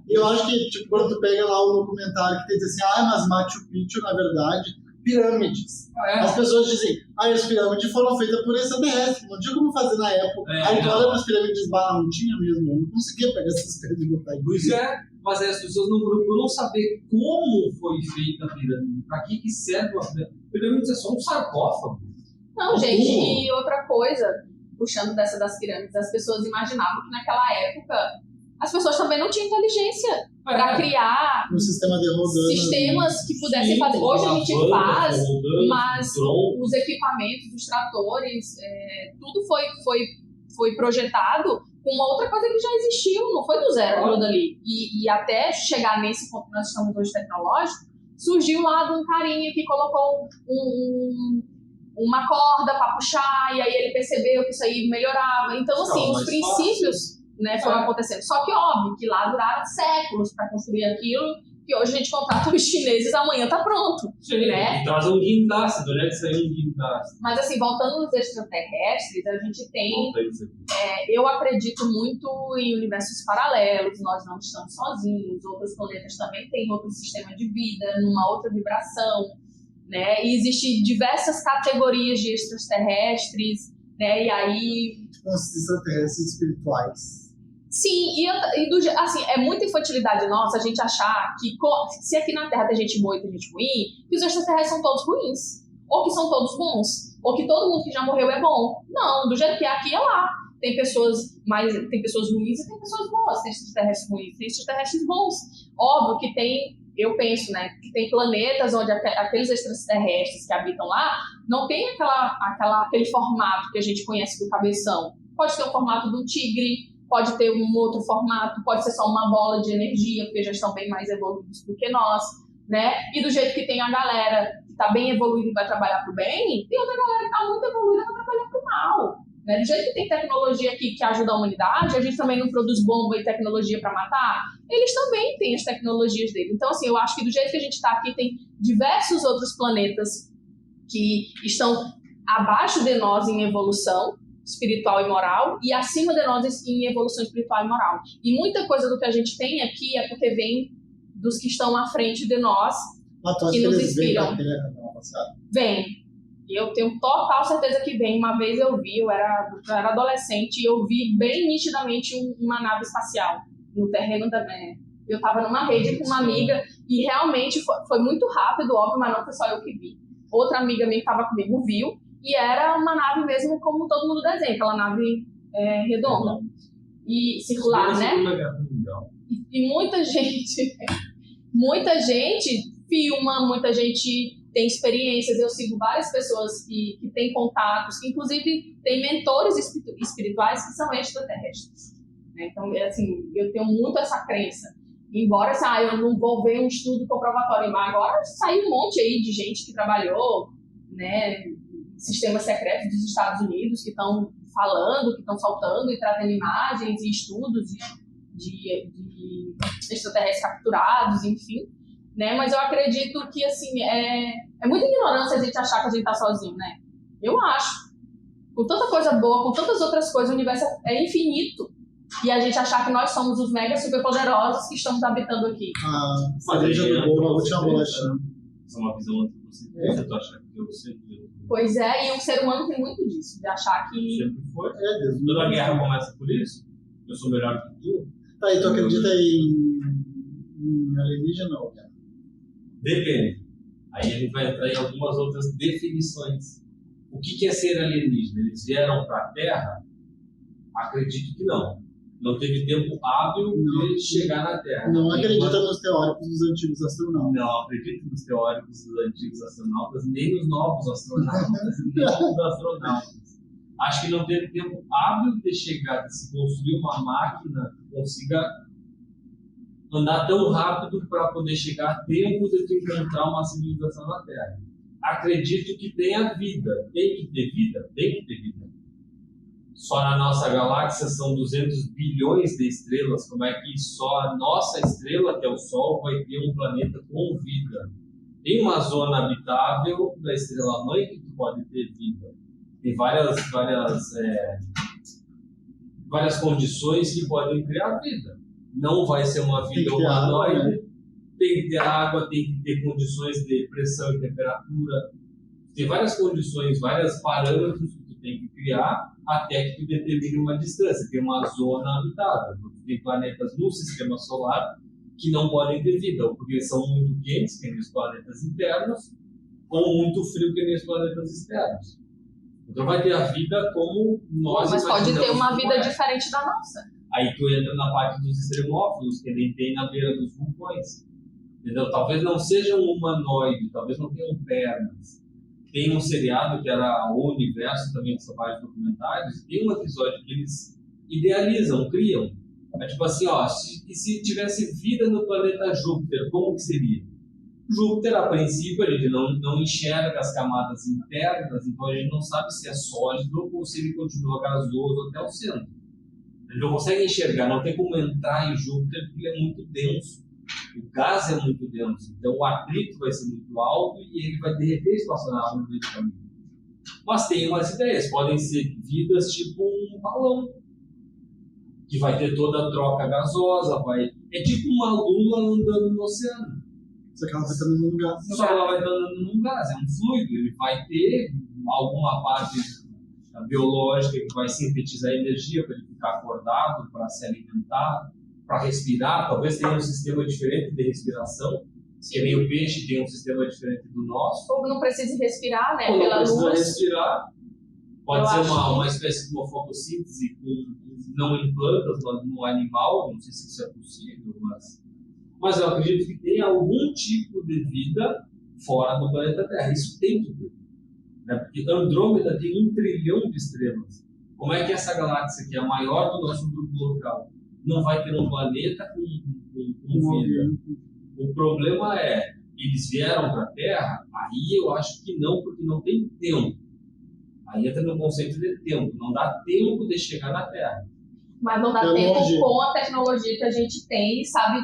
Eu acho que, tipo, quando tu pega lá o documentário que tem assim, mas Machu Picchu, na verdade, pirâmides. As pessoas dizem, as pirâmides foram feitas por extraterrestres, não tinha como fazer na época. Aí tu olha para as pirâmides não tinha mesmo, eu não conseguia pegar essas coisas e botar aqui. Pois é, mas as pessoas não procuram saber como foi feita a pirâmide, para que serve a pirâmide. Pirâmide é só um sarcófago. Não, gente, e outra coisa, puxando dessa das pirâmides, as pessoas imaginavam que naquela época as pessoas também não tinham inteligência para criar um sistema de rodando, sistemas que pudessem fazer. Hoje a gente faz, mas os equipamentos, os tratores, tudo foi projetado com uma outra coisa que já existiu, não foi do zero aquilo dali. E até chegar nesse ponto que nós estamos hoje tecnológico, surgiu lá de um carinha que colocou uma corda para puxar, e aí ele percebeu que isso aí melhorava. Então, assim, os princípios foram acontecendo. Só que, óbvio, que lá duraram séculos para construir aquilo, que hoje a gente contrata os chineses, amanhã tá pronto. Sim, né? Traz um guindaste, do jeito saiu um guindaste. Mas, assim, voltando nos extraterrestres, a gente tem... eu acredito muito em universos paralelos, nós não estamos sozinhos, outros planetas também têm outro sistema de vida, numa outra vibração, né? E existem diversas categorias de extraterrestres, né? E aí... Os extraterrestres espirituais. Sim, assim, é muita infantilidade nossa a gente achar que se aqui na Terra tem gente boa e tem gente ruim, que os extraterrestres são todos ruins, ou que são todos bons, ou que todo mundo que já morreu é bom. Não, do jeito que é aqui é lá. Tem pessoas ruins e tem pessoas boas, tem extraterrestres ruins, tem extraterrestres bons. Óbvio que tem, eu penso, né, que tem planetas onde aqueles extraterrestres que habitam lá não tem aquele formato que a gente conhece do cabeção. Pode ter o formato do tigre, pode ter um outro formato, pode ser só uma bola de energia, porque já estão bem mais evoluídos do que nós, né? E do jeito que tem a galera que está bem evoluída e vai trabalhar para o bem, tem outra galera que está muito evoluída e vai trabalhar para o mal. Né? Do jeito que tem tecnologia aqui que ajuda a humanidade, a gente também não produz bomba e tecnologia para matar, eles também têm as tecnologias deles. Então, assim, eu acho que do jeito que a gente está aqui, tem diversos outros planetas que estão abaixo de nós em evolução espiritual e moral e acima de nós em evolução espiritual e moral. E muita coisa do que a gente tem aqui é porque vem dos que estão à frente de nós, que nos inspiram. Vem. E eu tenho total certeza que vem. Uma vez eu era adolescente e eu vi bem nitidamente uma nave espacial no terreno da... Eu estava numa rede com uma amiga e realmente foi muito rápido, óbvio, mas não foi só eu que vi. Outra amiga minha que estava comigo viu e era uma nave mesmo como todo mundo desenha, aquela nave redonda e circular, né? E muita gente filma, muita gente tem experiências. Eu sigo várias pessoas que têm contatos, que inclusive têm mentores espirituais que são extraterrestres. Né? Então, assim, eu tenho muito essa crença. Embora eu não vou ver um estudo comprovatório, mas agora saiu um monte aí de gente que trabalhou, né, sistemas secretos dos Estados Unidos que estão falando, que estão soltando e trazendo imagens e estudos de extraterrestres capturados, enfim. Né? Mas eu acredito que assim, é muita ignorância a gente achar que a gente está sozinho, né? Eu acho. Com tanta coisa boa, com tantas outras coisas, o universo é infinito. E a gente achar que nós somos os mega superpoderosos que estamos habitando aqui. A cereja do bolo, a última bolacha. Isso é uma visão antropocentrista, tu acha que eu sempre... Pois é, e o ser humano tem muito disso, de achar que... Sempre foi. Toda a guerra começa por isso. Eu sou melhor que tu. Tá, e tu acredita em alienígena ou não? Depende. Aí a gente vai entrar em algumas outras definições. O que é ser alienígena? Eles vieram para a Terra? Acredito que não. Não teve tempo hábil de chegar na Terra. Não acredita nos teóricos dos antigos astronautas. Não acredito nos teóricos dos antigos astronautas, nem nos novos astronautas, nem nos astronautas. Acho que não teve tempo hábil de chegar, de se construir uma máquina que consiga andar tão rápido para poder chegar a tempo de tu encontrar uma civilização na Terra. Acredito que tenha vida. Tem que ter vida? Tem que ter vida. Só na nossa galáxia são 200 bilhões de estrelas. Como é que só a nossa estrela, que é o Sol, vai ter um planeta com vida? Tem uma zona habitável da estrela-mãe que tu pode ter vida. Tem várias condições que podem criar vida. Não vai ser uma vida humanoide. Tem que ter água, tem que ter condições de pressão e temperatura. Tem várias condições, vários parâmetros que tu tem que criar até que tu determine uma distância. Tem uma zona habitável. Tem planetas no sistema solar que não podem ter vida, ou porque são muito quentes, que nem os planetas internos, ou muito frio, que nem os planetas externos. Então vai ter a vida como nós imaginamos. Mas pode ter uma vida diferente da nossa. Aí tu entra na parte dos extremófilos, que nem tem na beira dos vulcões. Entendeu? Talvez não seja um humanoide, talvez não tenham pernas. Tem um seriado que era O Universo, também, que são vários documentários, tem um episódio que eles idealizam, criam. É tipo assim, se tivesse vida no planeta Júpiter, como que seria? Júpiter, a princípio, ele não enxerga as camadas internas, então a gente não sabe se é sólido ou se ele continua gasoso até o centro. Ele não consegue enxergar, não tem como entrar em Júpiter porque ele é muito denso. O gás é muito denso, então o atrito vai ser muito alto e ele vai derreter espaçonave no meio do caminho. Mas tem umas ideias, podem ser vidas tipo um balão, que vai ter toda a troca gasosa, é tipo uma lula andando no oceano. Só que ela vai estar num gás. Só que ela vai estar andando num gás, é um fluido, ele vai ter alguma parte biológica que vai sintetizar energia para ele ficar acordado, para se alimentar, para respirar. Talvez tenha um sistema diferente de respiração, que nem o peixe tem um sistema diferente do nosso. Ou não precisa respirar, né? Ou pela não precisa luz. Respirar. Pode ser uma espécie de uma fotossíntese não em plantas, mas no animal. Não sei se isso é possível, mas eu acredito que tem algum tipo de vida fora do planeta Terra. Isso tem que ter. Né? Porque Andrômeda tem 1 trilhão de estrelas. Como é que essa galáxia, que é a maior do nosso grupo local, não vai ter um planeta com vida? O problema é, eles vieram para a Terra? Aí eu acho que não, porque não tem tempo. Aí entra no conceito de tempo. Não dá tempo de chegar na Terra. Mas não dá tempo com a tecnologia que a gente tem, sabe?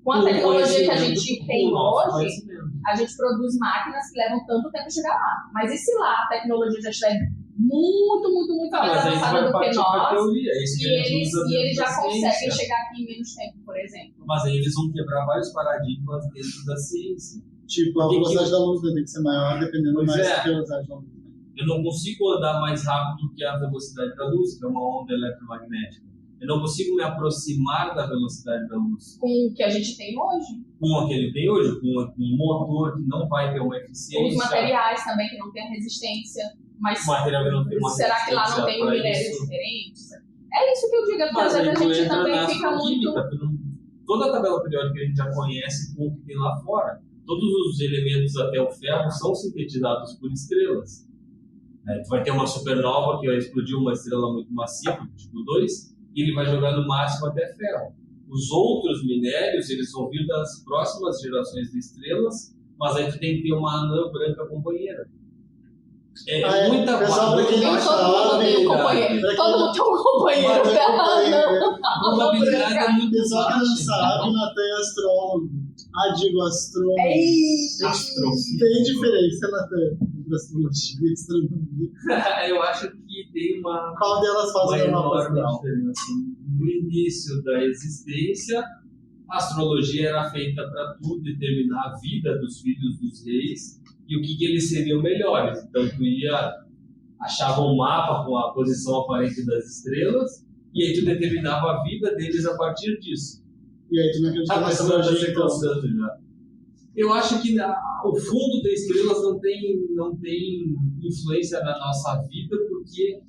Com a tecnologia que a gente tem hoje, A gente produz máquinas que levam tanto tempo a chegar lá. Mas e se lá a tecnologia já estiver muito mais Mas aí avançada do que partir pra nós, teoria, é isso que a gente usa e eles já dentro da conseguem ciência. chegar aqui em menos tempo, por exemplo? Mas aí eles vão quebrar vários paradigmas dentro da ciência. Tipo, a Porque velocidade da luz tem que ser maior, dependendo Pois mais é. da velocidade da luz. Eu não consigo andar mais rápido que a velocidade da luz, que é uma onda eletromagnética. Eu não consigo me aproximar da velocidade da luz. Com o que a gente tem hoje. Com o que ele tem hoje, com um motor que não vai ter uma Os eficiência. materiais também que não têm resistência. Mas O material que não tem uma será que lá não resistência tem pra minérios isso. diferentes? É isso que eu digo, é porque às Mas aí vezes tu a gente entra também na fica muito. astroquímica, toda a tabela periódica que a gente já conhece com o que tem lá fora. Todos os elementos até o ferro são sintetizados por estrelas. Tu vai ter uma supernova que vai explodir uma estrela muito massiva, tipo 2, e ele vai jogar no máximo até ferro. Os outros minérios, eles vão vir das próximas gerações de estrelas, mas aí tu tem que ter uma anã branca companheira. Muita pessoal, pra quem não Todo mundo tem um companheiro. Pra quem Todo mundo tem um companheiro Mas dela, não. A probabilidade é muito pessoal que não baixa. sabe, Natan é astrólogo. Digo astrônomo. Astrofísica. Tem diferença, Natan, entre astrologia e astronomia. Eu acho que tem uma Qual delas faz o mapa enorme astral? diferença. No início da existência, a astrologia era feita para tu determinar a vida dos filhos dos reis e o que eles seriam melhores. Então, tu achava um mapa com a posição aparente das estrelas e aí tu determinava a vida deles a partir disso. E aí tu não acredita na Mas astrologia, então? já. Eu acho que o fundo das estrelas não tem influência na nossa vida porque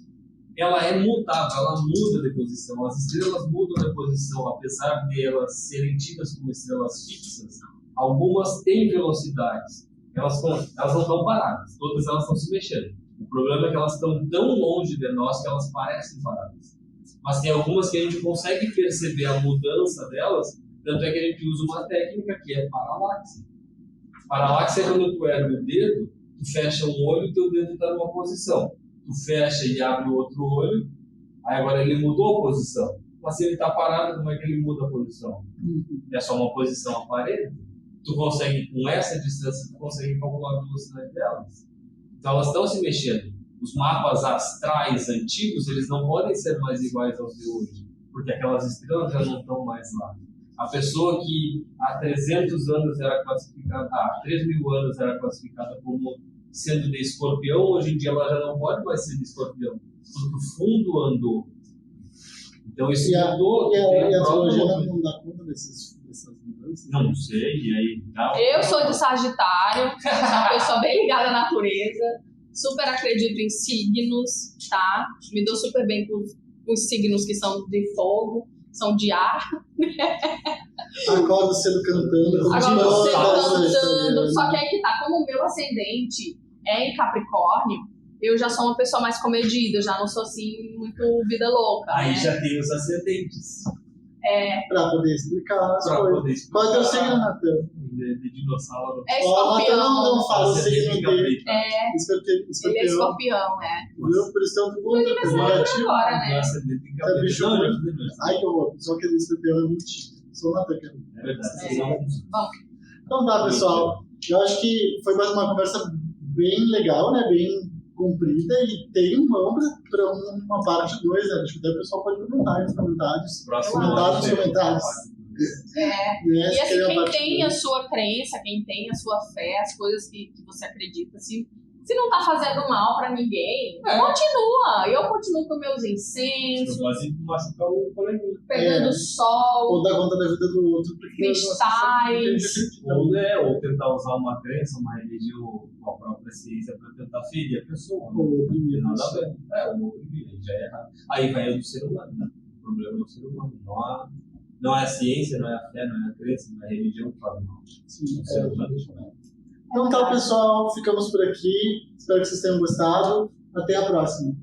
ela é mutável, ela muda de posição. As estrelas mudam de posição, apesar de elas serem tidas como estrelas fixas. Algumas têm velocidades, elas não estão paradas, todas elas estão se mexendo. O problema é que elas estão tão longe de nós que elas parecem paradas. Mas tem algumas que a gente consegue perceber a mudança delas, tanto é que a gente usa uma técnica que é paralaxe. Paralaxe é quando tu ergue o dedo, tu fecha um olho e teu dedo está numa posição. Tu fecha e abre o outro olho, aí agora ele mudou a posição. Mas se ele está parado, como é que ele muda a posição? É só uma posição aparente. Tu consegue, com essa distância, tu consegue calcular a velocidade delas. Então elas estão se mexendo. Os mapas astrais antigos, eles não podem ser mais iguais aos de hoje, porque aquelas estrelas já não estão mais lá. A pessoa que há 300 anos era classificada, há 3.000 anos era classificada como sendo de escorpião, hoje em dia ela já não pode mais ser de escorpião, porque o fundo andou. Então isso mudou. E a astrologia não dá conta dessas mudanças? Não sei, e aí... Eu sou de Sagitário, sou uma pessoa bem ligada à natureza, super acredito em signos, tá? Me dou super bem com os signos que são de fogo, são de ar. Acordo cedo cantando. Agora você cantando, só que aí que tá, como o meu ascendente é em Capricórnio, eu já sou uma pessoa mais comedida, eu já não sou assim muito vida louca. Aí né? já tem os ascendentes. Pra poder explicar as Pra coisas. poder explicar. Qual é o teu signo, Natan? De dinossauro. É Ó, Natan escorpião. não fala o signo dele. Ele é Escorpião. escorpião, Viu? Por isso tem outro ponto. É negativo. agora, né? É bicho ruim. Ai, que horror. Só que escorpião é mentira. Sou o Natan, que É verdade. Então tá, pessoal. Eu acho que foi mais uma conversa bem legal, né? Bem comprida e tem vamos para uma parte 2, né? Acho que daí o pessoal pode perguntar nos comentários. Comentar nos comentários. É. Né? E Se assim, querem uma quem parte tem dois. a sua crença, quem tem a sua fé, as coisas que você acredita, se não tá fazendo mal pra ninguém, continua. Eu continuo com meus incensos, Quase machucar o coleguinha. pegando sol, Ou dar conta da vida do outro. Porque cristais. Ou tentar usar uma crença, uma religião, uma própria ciência para tentar ferir a pessoa. Não Ou tem primeiro. nada a ver. O oprimir, já é errado. Aí vai do ser humano, né? O problema é o ser humano. Não é a ciência, não é a fé, não é a crença, não é a religião que faz mal. Sim, O ser humano. Então tá, pessoal. Ficamos por aqui. Espero que vocês tenham gostado. Até a próxima.